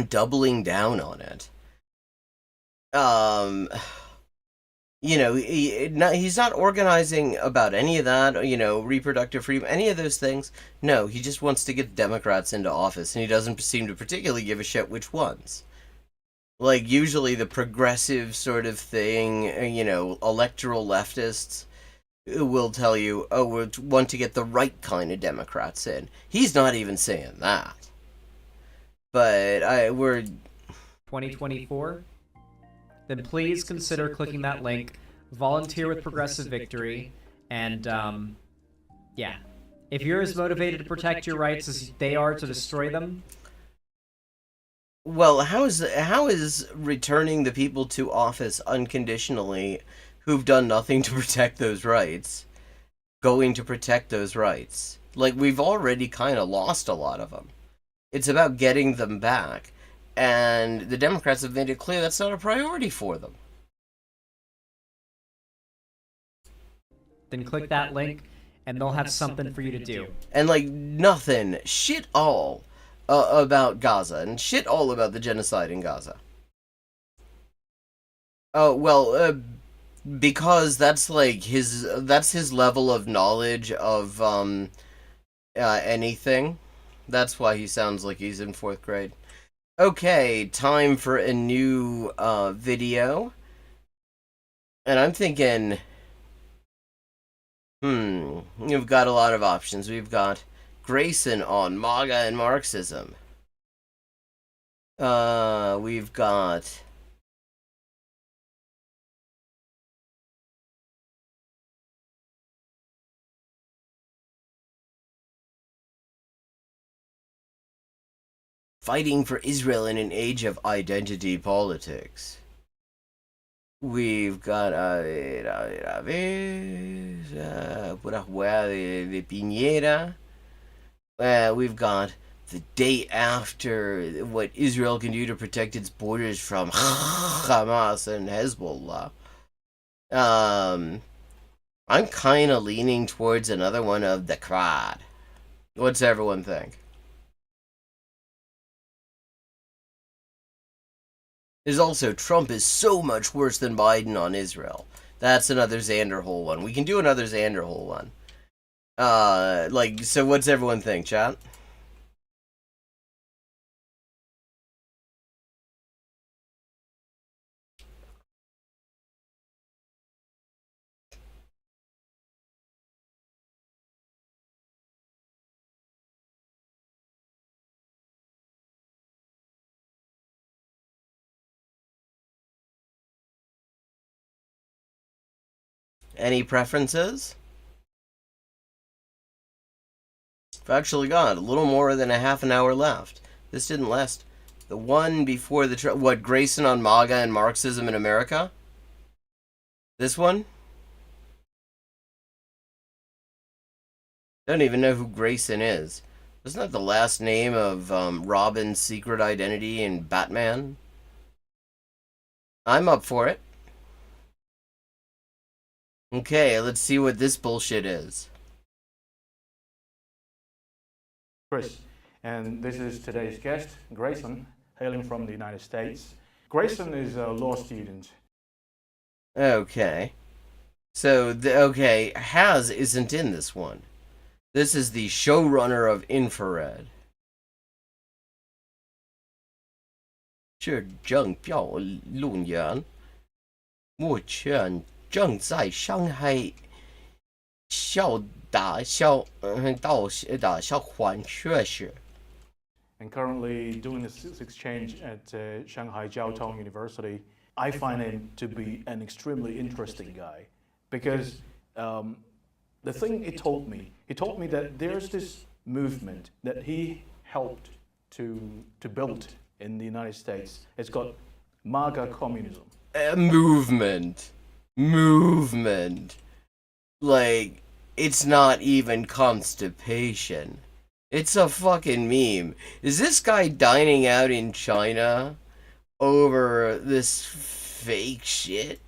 doubling down on it. He's not organizing about any of that, reproductive freedom, any of those things. No, he just wants to get Democrats into office, and he doesn't seem to particularly give a shit which ones. Like, usually the progressive sort of thing, electoral leftists will tell you, oh, we want to get the right kind of Democrats in. He's not even saying that. But we're 2024, then please consider clicking that link, volunteer with Progressive Victory, and, yeah. If you're as motivated to protect your rights as they are to destroy them... Well, how is returning the people to office unconditionally who've done nothing to protect those rights going to protect those rights? Like, we've already kind of lost a lot of them. It's about getting them back. And the Democrats have made it clear that's not a priority for them. Then click that link, and they'll have something for you to do. And, like, nothing, shit all, about Gaza, and shit all about the genocide in Gaza. Oh, well, because that's, like, his level of knowledge of, anything. That's why he sounds like he's in 4th grade. Okay, time for a new video. And I'm thinking, we've got a lot of options. We've got Grayson on MAGA and Marxism. We've got Fighting for Israel in an Age of Identity Politics. We've got pura hueá de Piñera. We've got the day after what Israel can do to protect its borders from Hamas and Hezbollah. I'm kind of leaning towards another one of the Quad. What's everyone think? There's also Trump is so much worse than Biden on Israel. That's another Xanderhole one. We can do another Xanderhole one. So what's everyone think, chat? Any preferences? I've actually got a little more than a half an hour left. This didn't last. The one before the... Grayson on MAGA and Marxism in America? This one? I don't even know who Grayson is. Isn't that the last name of Robin's secret identity in Batman? I'm up for it. Okay, let's see what this bullshit is. Chris, and this is today's guest, Grayson, hailing from the United States. Grayson is a law student. Okay. So, okay, Haz isn't in this one. This is the showrunner of Infrared. 这正表论言，目前正在上海小环学士。 and currently doing this exchange at Shanghai Jiao Tong University. I find him to be an extremely interesting guy because the thing he told me that there's this movement that he helped to build in the United States. It's got MAGA communism. Movement. Like, it's not even constipation. It's a fucking meme. Is this guy dining out in China over this fake shit?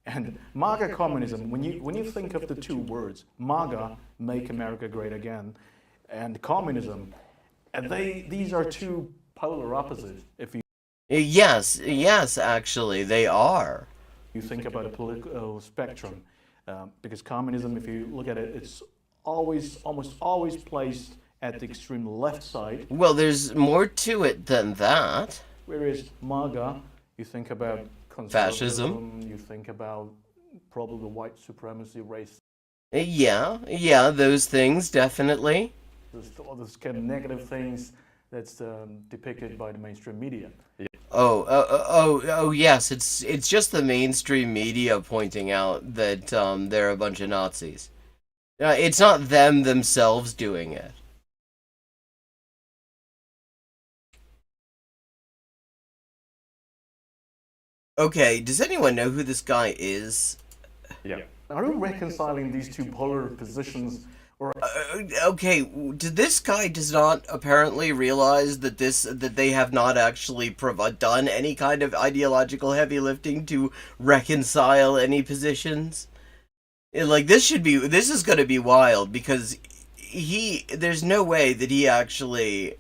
And MAGA communism, when you think of the two words, MAGA, Make America Great Again, and communism, and these are two polar opposites. If you Yes, actually, they are. You think about a political spectrum, because communism, if you look at it, it's almost always placed at the extreme left side. Well, there's more to it than that. Whereas MAGA, you think about Fascism. You think about probably white supremacy, race. Yeah, those things, definitely. There's all those kind of negative things that's depicted by the mainstream media. Oh, yes, it's just the mainstream media pointing out that they're a bunch of Nazis. It's not them themselves doing it. Okay, does anyone know who this guy is? Yeah. Are you reconciling these two polar positions? Or okay, this guy does not apparently realize that they have not actually done any kind of ideological heavy lifting to reconcile any positions. Like, this is going to be wild, because there's no way that he actually...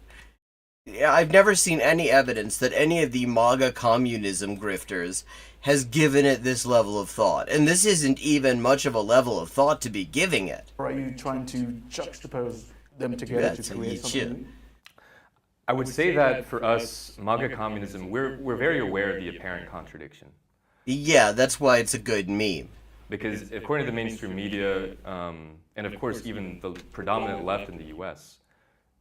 I've never seen any evidence that any of the MAGA communism grifters has given it this level of thought. And this isn't even much of a level of thought to be giving it. Or are you trying to juxtapose them together to create something? I would say that for us, MAGA communism, we're very aware of the apparent contradiction. Yeah, that's why it's a good meme. Because according to the mainstream media, and of course even the predominant left in the US,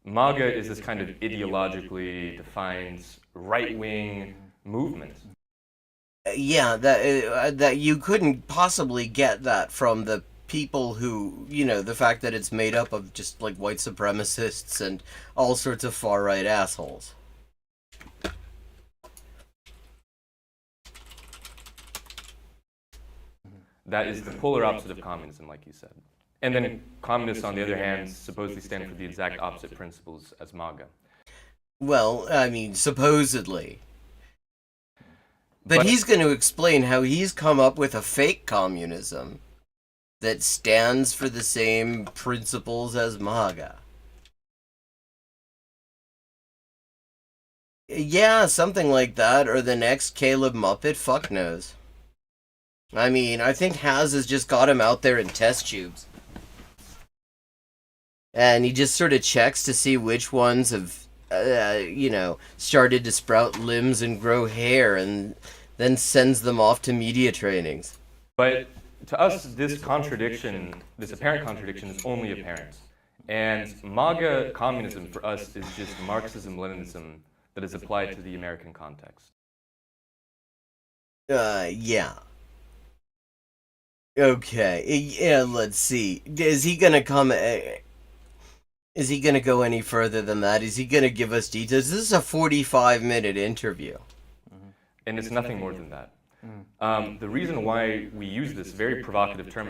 MAGA is this kind of ideologically defined right-wing movement. Yeah, that you couldn't possibly get that from the people who, the fact that it's made up of just like white supremacists and all sorts of far-right assholes. That is the polar opposite of communism, like you said. And then communists, on the other hand, supposedly stand for the exact opposite principles as MAGA. Well, I mean, supposedly. But he's going to explain how he's come up with a fake communism that stands for the same principles as MAGA. Yeah, something like that, or the next Caleb Muppet, fuck knows. I mean, I think Haz has just got him out there in test tubes. And he just sort of checks to see which ones have, started to sprout limbs and grow hair, and then sends them off to media trainings. But to us, this contradiction, this apparent contradiction, is only apparent. And MAGA communism for us is just Marxism-Leninism that is applied to the American context. Yeah. Okay, yeah, let's see. Is he gonna come... Is he gonna go any further than that? Is he gonna give us details? This is a 45-minute interview. And it's nothing more than that. The reason why we use this very provocative term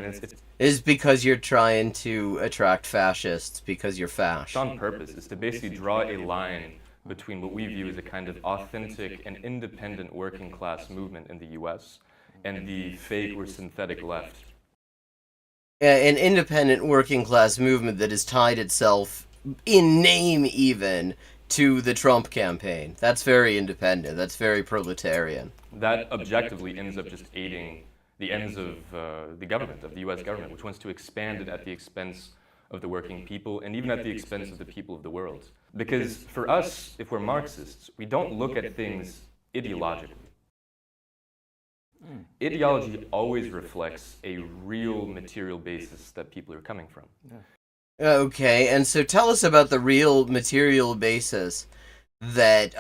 is because you're trying to attract fascists, because you're fash. On purpose. Is to basically draw a line between what we view as a kind of authentic and independent working class movement in the US and the fake or synthetic left. An independent working class movement that has tied itself, in name even, to the Trump campaign. That's very independent. That's very proletarian. That objectively ends up just aiding the ends of the government, of the US government, which wants to expand it at the expense of the working people and even at the expense of the people of the world. Because for us, if we're Marxists, we don't look at things ideologically. Ideology always reflects a real material basis that people are coming from. Okay, and so tell us about the real material basis that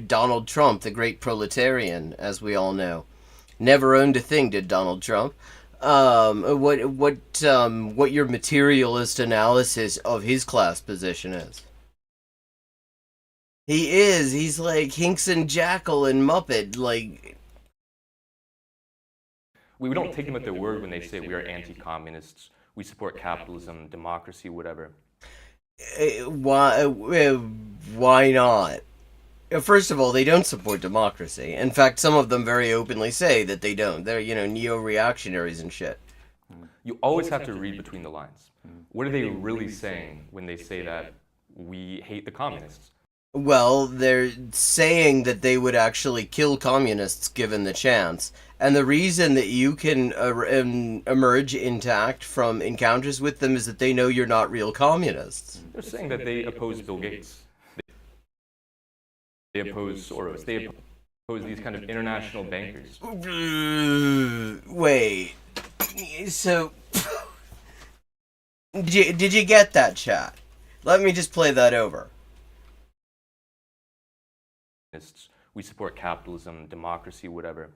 Donald Trump, the great proletarian, as we all know, never owned a thing, did Donald Trump? What your materialist analysis of his class position is? He's like Hinks and Jackal and Muppet, like. We don't take them at their word when they say we are anti-communists, we support capitalism, democracy, whatever. Why not? First of all, they don't support democracy. In fact, some of them very openly say that they don't. They're, neo-reactionaries and shit. You always have to read between the lines. What are they really saying when they say that we hate the communists? Well, they're saying that they would actually kill communists given the chance. And the reason that you can emerge intact from encounters with them is that they know you're not real communists. They're saying that they oppose Bill Gates. They oppose Soros. They oppose these kind of international bankers. Wait. So, did you get that, chat? Let me just play that over. We support capitalism, democracy, whatever.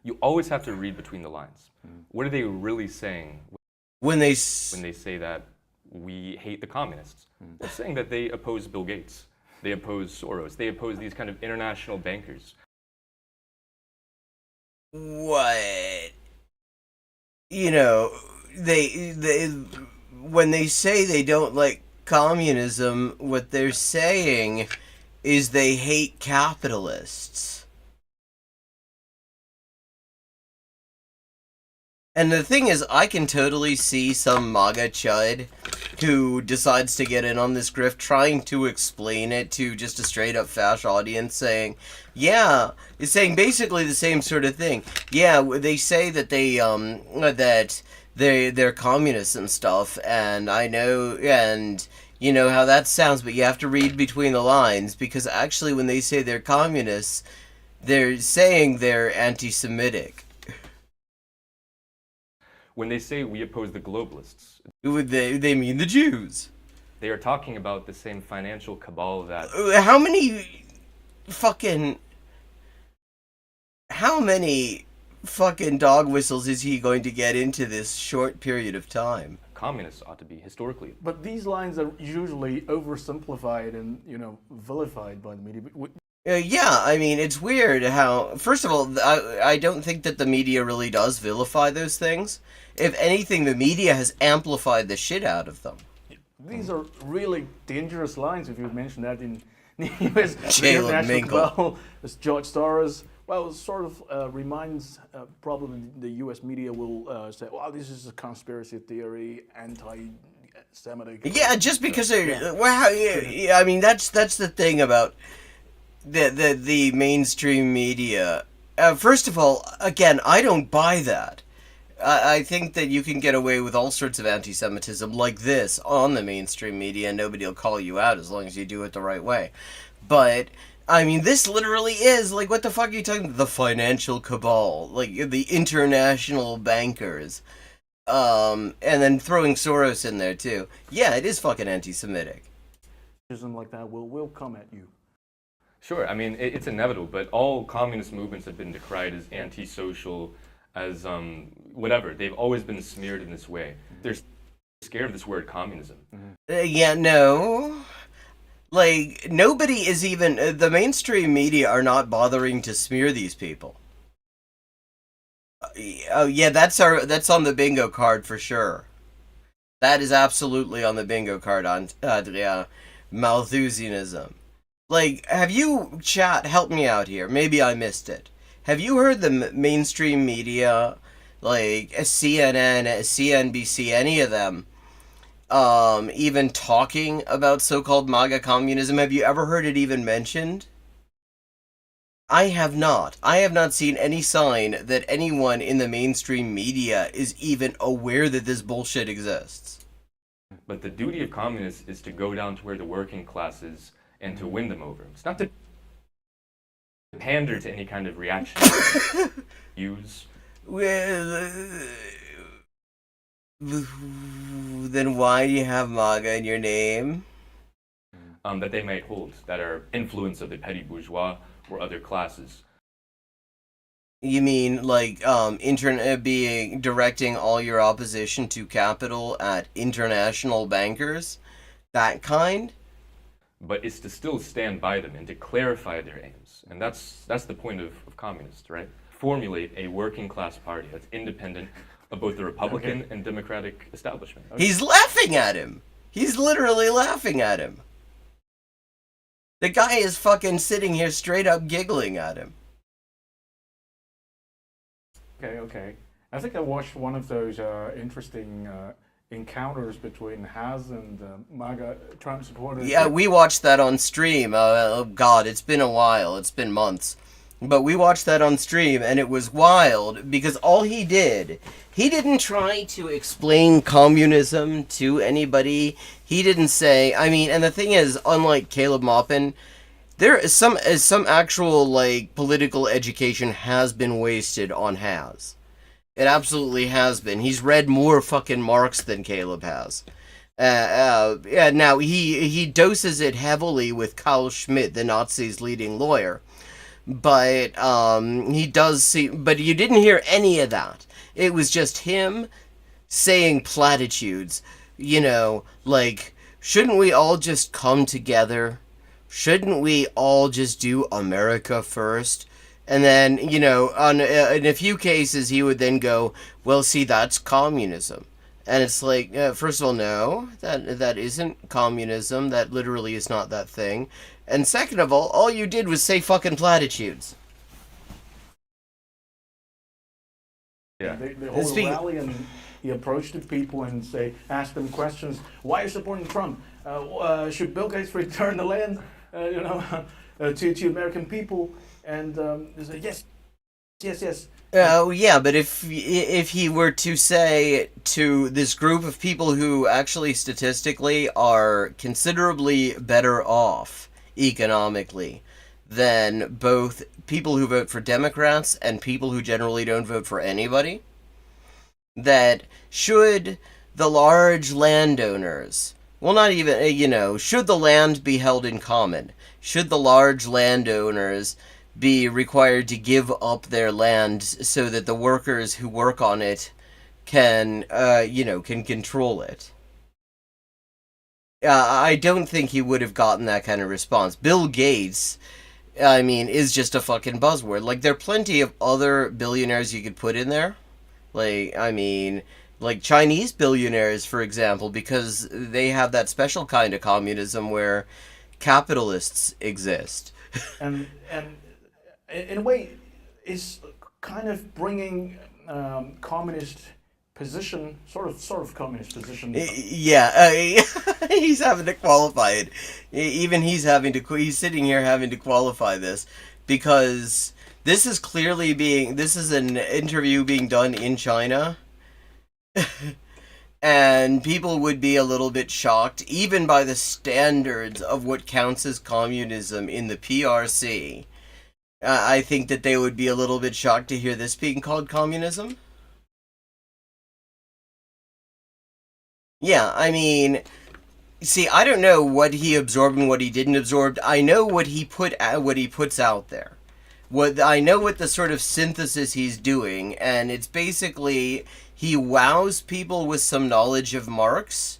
You always have to read between the lines. What are they really saying when they say that we hate the communists? They're saying that they oppose Bill Gates. They oppose Soros. They oppose these kind of international bankers. What? They when they say they don't like communism, what they're saying is they hate capitalists. And the thing is, I can totally see some MAGA chud who decides to get in on this grift trying to explain it to just a straight up fash audience saying, yeah, it's saying basically the same sort of thing. Yeah, they say that they're communists and stuff, and I know, and you know how that sounds, but you have to read between the lines, because actually when they say they're communists, they're saying they're anti-Semitic. When they say we oppose the globalists, they mean the Jews. They are talking about the same financial cabal that... How many fucking dog whistles is he going to get into this short period of time? Communists ought to be, historically. But these lines are usually oversimplified and, vilified by the media. Yeah, I mean, it's weird how... First of all, I don't think that the media really does vilify those things. If anything, the media has amplified the shit out of them. These are really dangerous lines, if you mentioned that in the US International Cabal, as George Soros. Well, it sort of reminds, probably the US media will say, well, this is a conspiracy theory, anti-Semitic. Yeah, just because they're... Well, yeah, I mean, that's the thing about the mainstream media. First of all, again, I don't buy that. I think that you can get away with all sorts of anti-Semitism like this on the mainstream media and nobody will call you out as long as you do it the right way. But, I mean, this literally is, like, what the fuck are you talking about? The financial cabal, like, the international bankers. And then throwing Soros in there, too. Yeah, it is fucking anti-Semitic. Like that will come at you. Sure, I mean, it's inevitable, but all communist movements have been decried as antisocial, as whatever. They've always been smeared in this way. They're scared of this word communism. Yeah, no. Like, nobody is even... the mainstream media are not bothering to smear these people. Oh, yeah, that's on the bingo card for sure. That is absolutely on the bingo card, Andrea. Malthusianism. Like, have you... Chat, help me out here. Maybe I missed it. Have you heard the mainstream media, like CNN, CNBC, any of them, even talking about so-called MAGA communism. Have you ever heard it even mentioned? I have not. I have not seen any sign that anyone in the mainstream media is even aware that this bullshit exists. But the duty of communists is to go down to where the working class is and to win them over. It's not to pander to any kind of reaction. Use. Well, then why do you have MAGA in your name? That they might hold, that are influence of the petty bourgeois or other classes. You mean like being directing all your opposition to capital at international bankers? That kind? But it's to still stand by them and to clarify their aims. And that's the point of communists, right? Formulate a working class party that's independent of both the Republican and Democratic establishment. Okay. He's laughing at him. He's literally laughing at him. The guy is fucking sitting here straight up giggling at him. Okay. I think I watched one of those interesting encounters between Has and MAGA Trump supporters. Yeah, we watched that on stream. Oh God, it's been a while. It's been months. But we watched that on stream, and it was wild, because all he didn't try to explain communism to anybody. He didn't say, I mean, and the thing is, unlike Caleb Maupin, there is some actual, like, political education has been wasted on Has. It absolutely has been. He's read more fucking Marx than Caleb has. Yeah, now, he doses it heavily with Carl Schmitt, the Nazis' leading lawyer. But he does see. But you didn't hear any of that. It was just him saying platitudes. You know, like, shouldn't we all just come together? Shouldn't we all just do America first? And then, you know, in a few cases, he would then go, well, see, that's communism. And it's like, first of all, no, that isn't communism. That literally is not that thing. And second of all you did was say fucking platitudes. Yeah. They hold a rally and he approached the people and asked them questions. Why are you supporting Trump? Should Bill Gates return the land, to American people? And they said, yes. Oh, yeah, but if he were to say to this group of people who actually statistically are considerably better off economically than both people who vote for Democrats and people who generally don't vote for anybody, that should the large landowners, well, not even, should the land be held in common? Should the large landowners be required to give up their land so that the workers who work on it can control it? I don't think he would have gotten that kind of response. Bill Gates, I mean, is just a fucking buzzword. Like, there are plenty of other billionaires you could put in there. Like, I mean, like Chinese billionaires, for example, because they have that special kind of communism where capitalists exist. And in a way, is kind of bringing communist position, sort of communist position. Yeah, he's having to qualify it. Even he's sitting here having to qualify this, because this is an interview being done in China. And people would be a little bit shocked, even by the standards of what counts as communism in the PRC. I think that they would be a little bit shocked to hear this being called communism. Yeah, I mean, see, I don't know what he absorbed and what he didn't absorb. I know what he puts out there. I know what the sort of synthesis he's doing, and it's basically he wows people with some knowledge of Marx,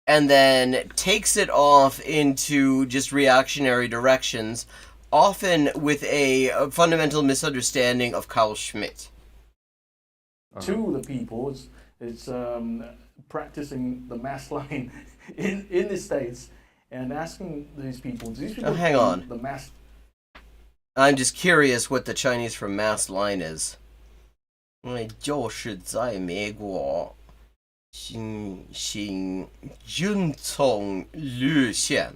and then takes it off into just reactionary directions, often with a fundamental misunderstanding of Carl Schmitt. To the people, it's practicing the mass line in the States and asking these people hang on. The mass. I'm just curious what the Chinese for mass line is. 就是在美国行军从略线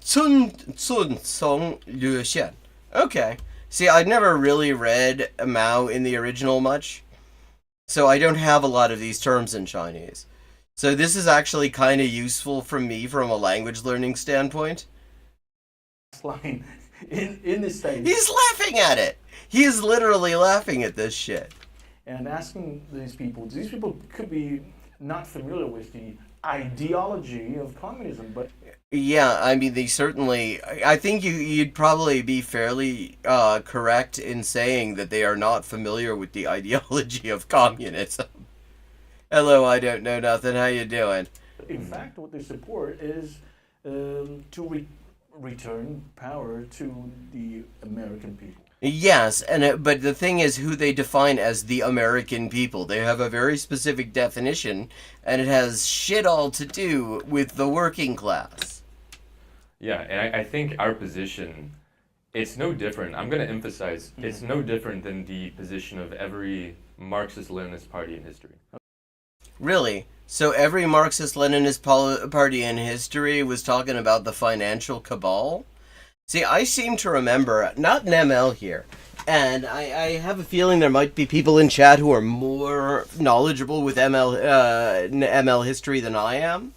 尊从略线. Okay. See, I'd never really read Mao in the original much, so I don't have a lot of these terms in Chinese. So this is actually kind of useful for me from a language learning standpoint. Line in the States. He's laughing at it. He is literally laughing at this shit. And asking these people could be not familiar with the ideology of communism, but Yeah, I mean, they certainly. I think you'd probably be fairly correct in saying that they are not familiar with the ideology of communism. Hello, I don't know nothing. How you doing? in fact, what they support is to return power to the American people. Yes, but the thing is who they define as the American people. They have a very specific definition, and it has shit all to do with the working class. Yeah, and I think our position, it's no different. I'm going to emphasize, it's no different than the position of every Marxist-Leninist party in history. Really? So every Marxist-Leninist party in history was talking about the financial cabal? See, I seem to remember, not an ML here, and I have a feeling there might be people in chat who are more knowledgeable with ML history than I am,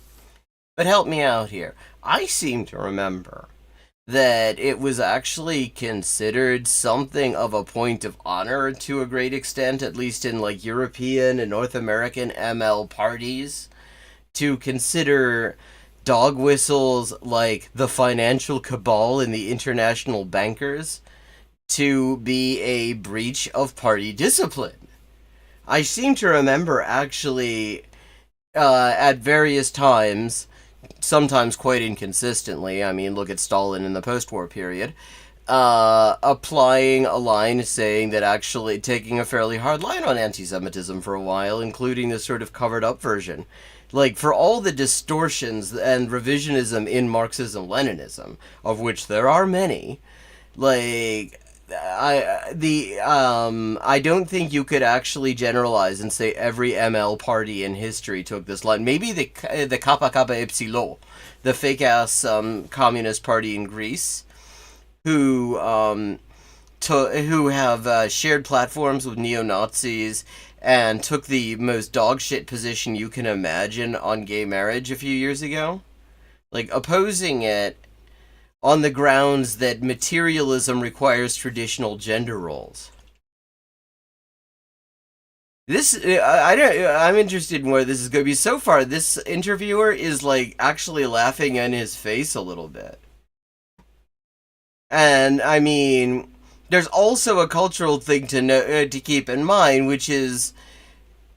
but help me out here. I seem to remember that it was actually considered something of a point of honor to a great extent, at least in like European and North American ML parties, to consider dog whistles like the financial cabal and the international bankers to be a breach of party discipline. I seem to remember actually at various times, sometimes quite inconsistently, I mean, look at Stalin in the post-war period, applying a line saying that actually taking a fairly hard line on anti-Semitism for a while, including this sort of covered-up version. Like, for all the distortions and revisionism in Marxism-Leninism, of which there are many, like, I don't think you could actually generalize and say every ML party in history took this line. Maybe the Kappa Kappa Epsilon, the fake-ass communist party in Greece, who have shared platforms with neo-Nazis and took the most dogshit position you can imagine on gay marriage a few years ago. Like, opposing it on the grounds that materialism requires traditional gender roles. I'm interested in where this is going to be. So far, this interviewer is, like, actually laughing in his face a little bit. And, I mean, there's also a cultural thing to keep in mind, which is,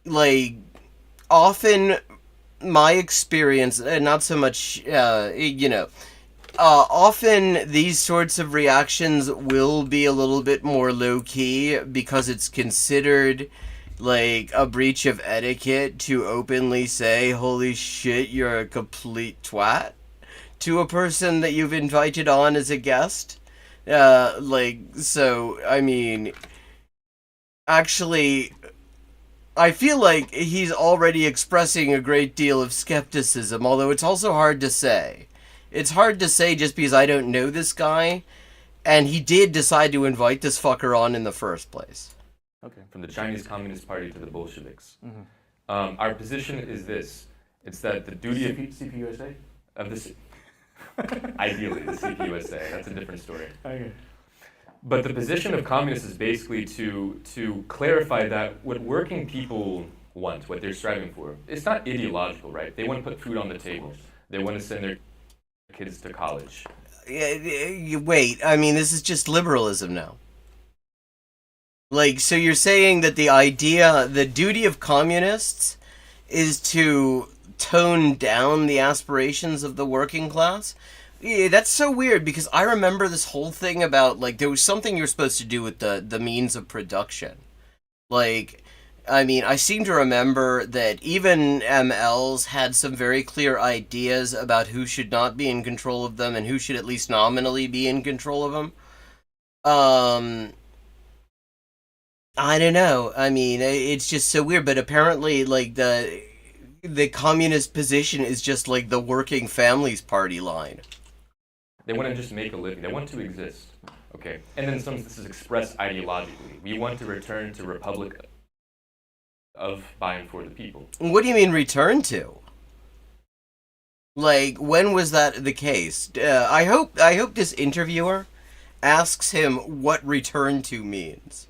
like, often my experience, not so much, often these sorts of reactions will be a little bit more low-key because it's considered like a breach of etiquette to openly say, holy shit, you're a complete twat, to a person that you've invited on as a guest. So, I mean, actually, I feel like he's already expressing a great deal of skepticism, although it's also hard to say. It's hard to say just because I don't know this guy, and he did decide to invite this fucker on in the first place. Okay. From the Chinese Communist Party to the Bolsheviks. Mm-hmm. Our position is this. It's that the duty of CPUSA? Of the ideally, the CPUSA. That's a different story. Okay. But the position of communists is basically to clarify that what working people want, what they're striving for, it's not ideological, right? They want to put food on the table. They want to send their kids to college. Wait, I mean, this is just liberalism now. Like, so you're saying that the duty of communists is to tone down the aspirations of the working class? Yeah, that's so weird, because I remember this whole thing about, like, there was something you were supposed to do with the means of production. Like, I mean, I seem to remember that even MLs had some very clear ideas about who should not be in control of them and who should at least nominally be in control of them. I don't know. I mean, it's just so weird. But apparently, like the communist position is just like the working families party line. They want to just make a living. They want to exist. Okay. And then some this is expressed ideologically. We want to return to republic of by and for the people. What do you mean return to? Like, when was that the case? I hope this interviewer asks him what return to means.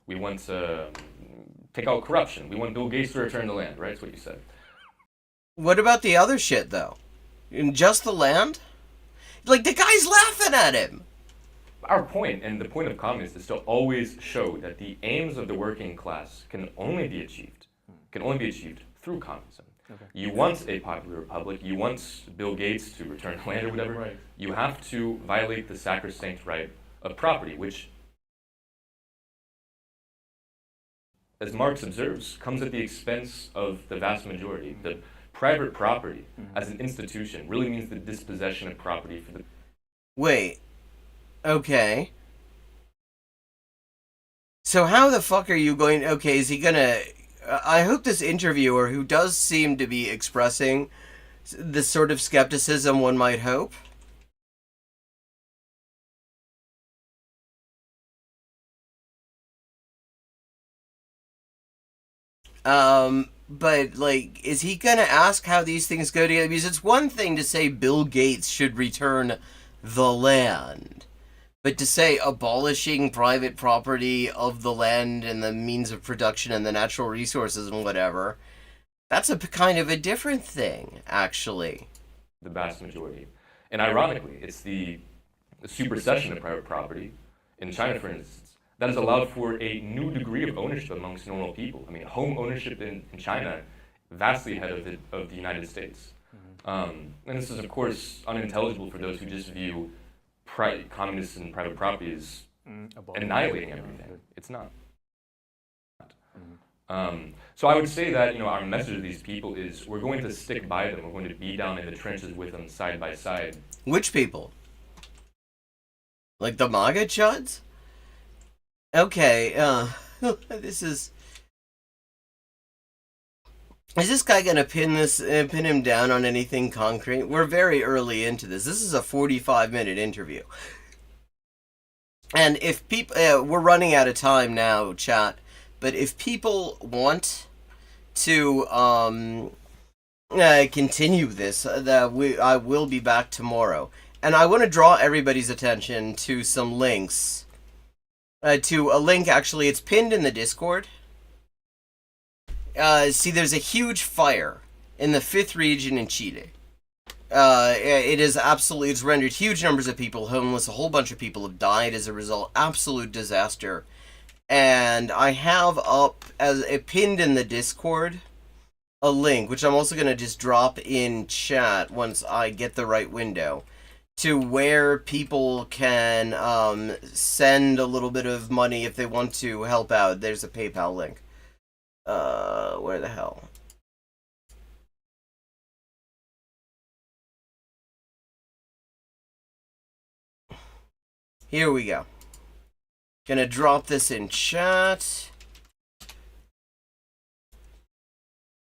We want to take out corruption. We want Bill Gates to return the land, right? That's what you said. What about the other shit, though? Just the land? Like, the guy's laughing at him. Our point, and the point of communists, is to always show that the aims of the working class can only be achieved through communism. Okay. You want a popular republic, you want Bill Gates to return the land or whatever, Right. you have to violate the sacrosanct right of property, which, as Marx observes, comes at the expense of the vast majority. The private property, as an institution, really means the dispossession of property for the... Wait. Okay. So how the fuck are you going... Okay, is he gonna... I hope this interviewer, who does seem to be expressing the sort of skepticism one might hope... But, like, is he gonna ask how these things go together? Because it's one thing to say Bill Gates should return the land. But to say abolishing private property of the land and the means of production and the natural resources and whatever, that's a kind of a different thing, actually. the vast majority. And ironically, it's the supersession of private property in China, for instance, that has allowed for a new degree of ownership amongst normal people. I mean, home ownership in China, vastly ahead of the United States. And this is, of course, unintelligible for those who just view communists and private property as annihilating everything. It's not. So I would say that, our message to these people is we're going to stick by them. We're going to be down in the trenches with them side by side. Which people? Like the MAGA chuds? Okay, this is... Is this guy gonna pin him down on anything concrete? We're very early into this. This is a 45-minute interview. And if people... we're running out of time now, chat. But if people want to continue this, I will be back tomorrow. And I want to draw everybody's attention to some links. To a link, actually, it's pinned in the Discord. See, there's a huge fire in the 5th region in Chile. It's rendered huge numbers of people homeless. A whole bunch of people have died as a result. Absolute disaster. And I have up, as pinned in the Discord, a link, which I'm also going to just drop in chat once I get the right window, to where people can send a little bit of money if they want to help out. There's a PayPal link. Where the hell? Here we go. Gonna drop this in chat.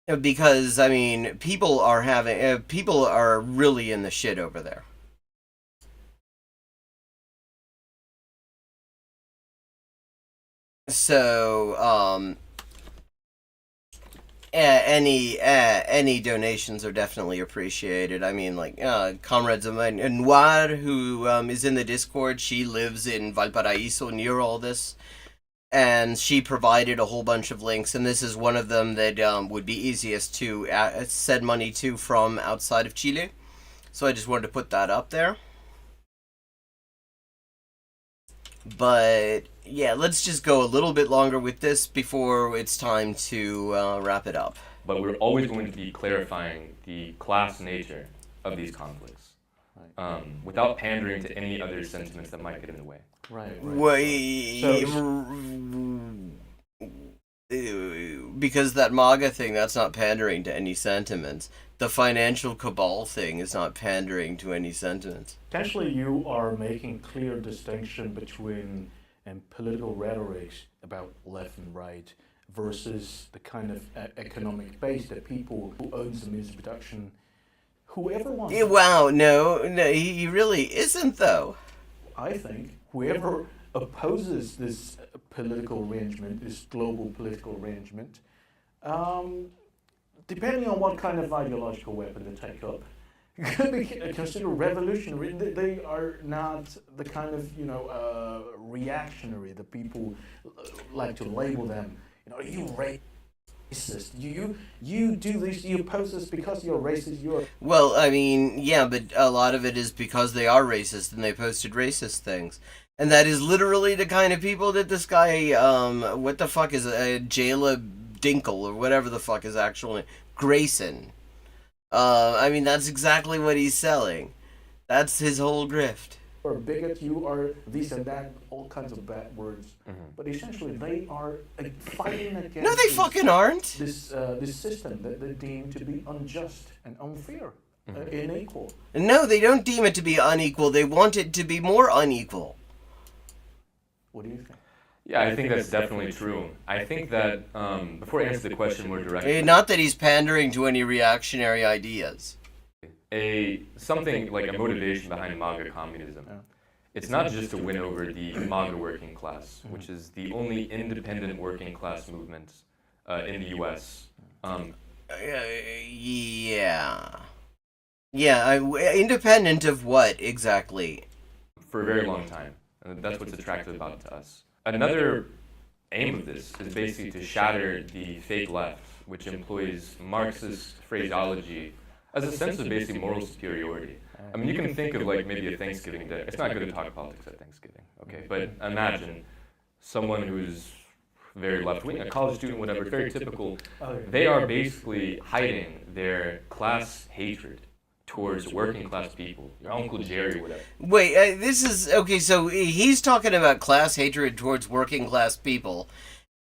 Because, I mean, people are really in the shit over there. So, any donations are definitely appreciated. I mean, like, comrades of mine, Noir, who is in the Discord, she lives in Valparaiso near all this, and she provided a whole bunch of links, and this is one of them that would be easiest to send money to from outside of Chile. So I just wanted to put that up there. But yeah, let's just go a little bit longer with this before it's time to wrap it up. But we're always going to be clarifying the class nature of these conflicts, without pandering to any other sentiments that might get in the way. Because that MAGA thing, that's not pandering to any sentiments. The financial cabal thing is not pandering to any sentiments. Potentially, you are making clear distinction between and political rhetorics about left and right versus the kind of economic base that people who owns the means of production, whoever wants. Wow, no, he really isn't though. I think whoever opposes this political arrangement, this global political arrangement, depending on what kind of ideological weapon they take up, could be considered revolutionary. They are not the kind of reactionary that people like to label them. You racist. You do this. You oppose this because you're racist. Well, I mean, yeah, but a lot of it is because they are racist and they posted racist things. And that is literally the kind of people that this guy, what the fuck is it, Jayla Dinkle, or whatever the fuck his actual name, Grayson. I mean, that's exactly what he's selling. That's his whole grift. Or bigot, you are this and that, all kinds of bad words. But essentially, they are fighting against. No, they fucking aren't. This system that they deem to be unjust and unfair, unequal. No, they don't deem it to be unequal. They want it to be more unequal. What do you think? Yeah, I think that's definitely true. I think that, before I answer the question more directly... Not that he's pandering to any reactionary ideas. Something like a motivation behind MAGA communism. It's not just to win over the MAGA working class, which is the only independent working class movement in the U.S. Independent of what, exactly? For a very long time. And that's what's attractive about it to us. Another aim of this is basically to shatter the fake left, which employs Marxist phraseology as a sense of basically moral superiority. I mean, you can think of like maybe a Thanksgiving day. It's not good to talk politics at Thanksgiving, okay? But imagine someone who's very left-wing, a college student, whatever, very typical. They are basically hiding their class hatred towards working class people, your Uncle Jerry, whatever. Wait, this is okay. So he's talking about class hatred towards working class people,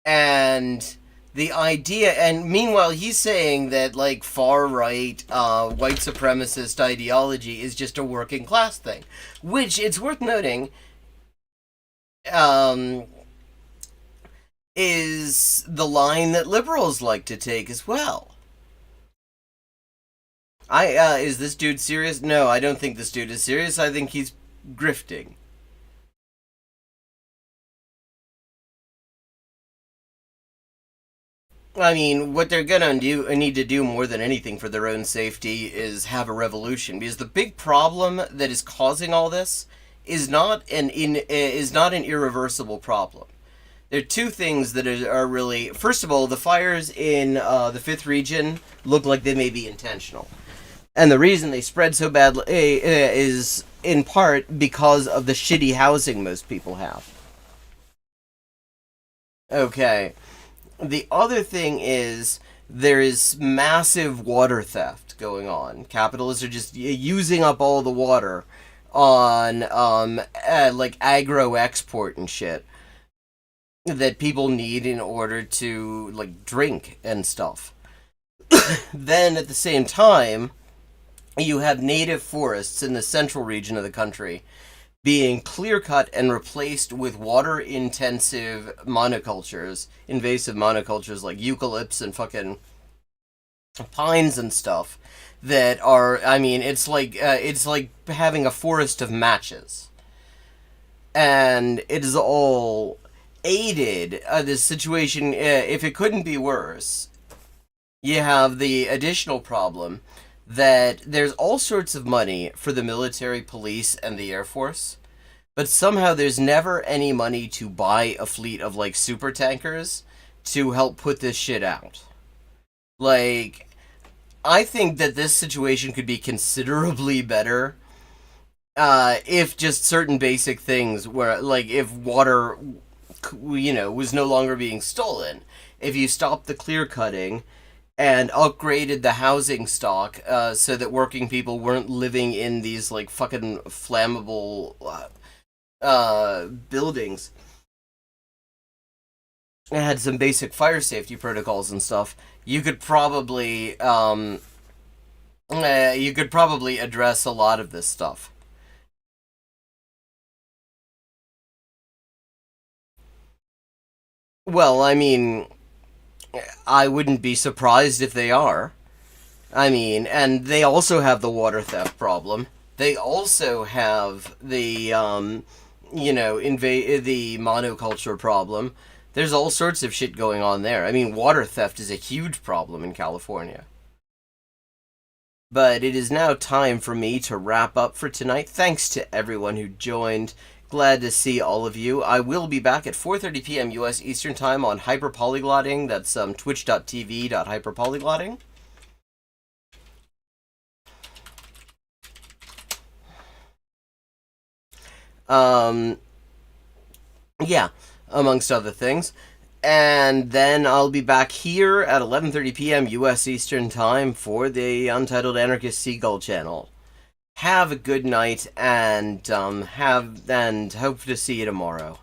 and the idea. And meanwhile, he's saying that like far right, white supremacist ideology is just a working class thing, which it's worth noting. Is the line that liberals like to take as well. Is this dude serious? No, I don't think this dude is serious. I think he's grifting. I mean, what they're gonna need to do more than anything for their own safety is have a revolution, because the big problem that is causing all this is not an irreversible problem. There are two things that are really... First of all, the fires in the 5th region look like they may be intentional. And the reason they spread so badly is in part because of the shitty housing most people have. Okay. The other thing is there is massive water theft going on. Capitalists are just using up all the water on like agro export and shit that people need in order to like drink and stuff. Then at the same time, you have native forests in the central region of the country being clear-cut and replaced with water-intensive monocultures, invasive monocultures like eucalypts and fucking pines and stuff that are, I mean, it's like having a forest of matches. And it is all aided, this situation, if it couldn't be worse, you have the additional problem that there's all sorts of money for the military, police, and the Air Force, but somehow there's never any money to buy a fleet of, like, super tankers to help put this shit out. Like, I think that this situation could be considerably better if just certain basic things were, like, if water, was no longer being stolen. If you stopped the clear-cutting and upgraded the housing stock so that working people weren't living in these like fucking flammable buildings. It had some basic fire safety protocols and stuff. You could probably address a lot of this stuff. Well, I mean, I wouldn't be surprised if they are. I mean, and they also have the water theft problem. They also have the, the monoculture problem. There's all sorts of shit going on there. I mean, water theft is a huge problem in California. But it is now time for me to wrap up for tonight. Thanks to everyone who joined. Glad to see all of you. I will be back at 4:30 p.m. U.S. Eastern Time on hyperpolyglotting. That's twitch.tv.hyperpolyglotting. Yeah, amongst other things. And then I'll be back here at 11:30 p.m. U.S. Eastern Time for the Untitled Anarchist Seagull channel. Have a good night, and hope to see you tomorrow.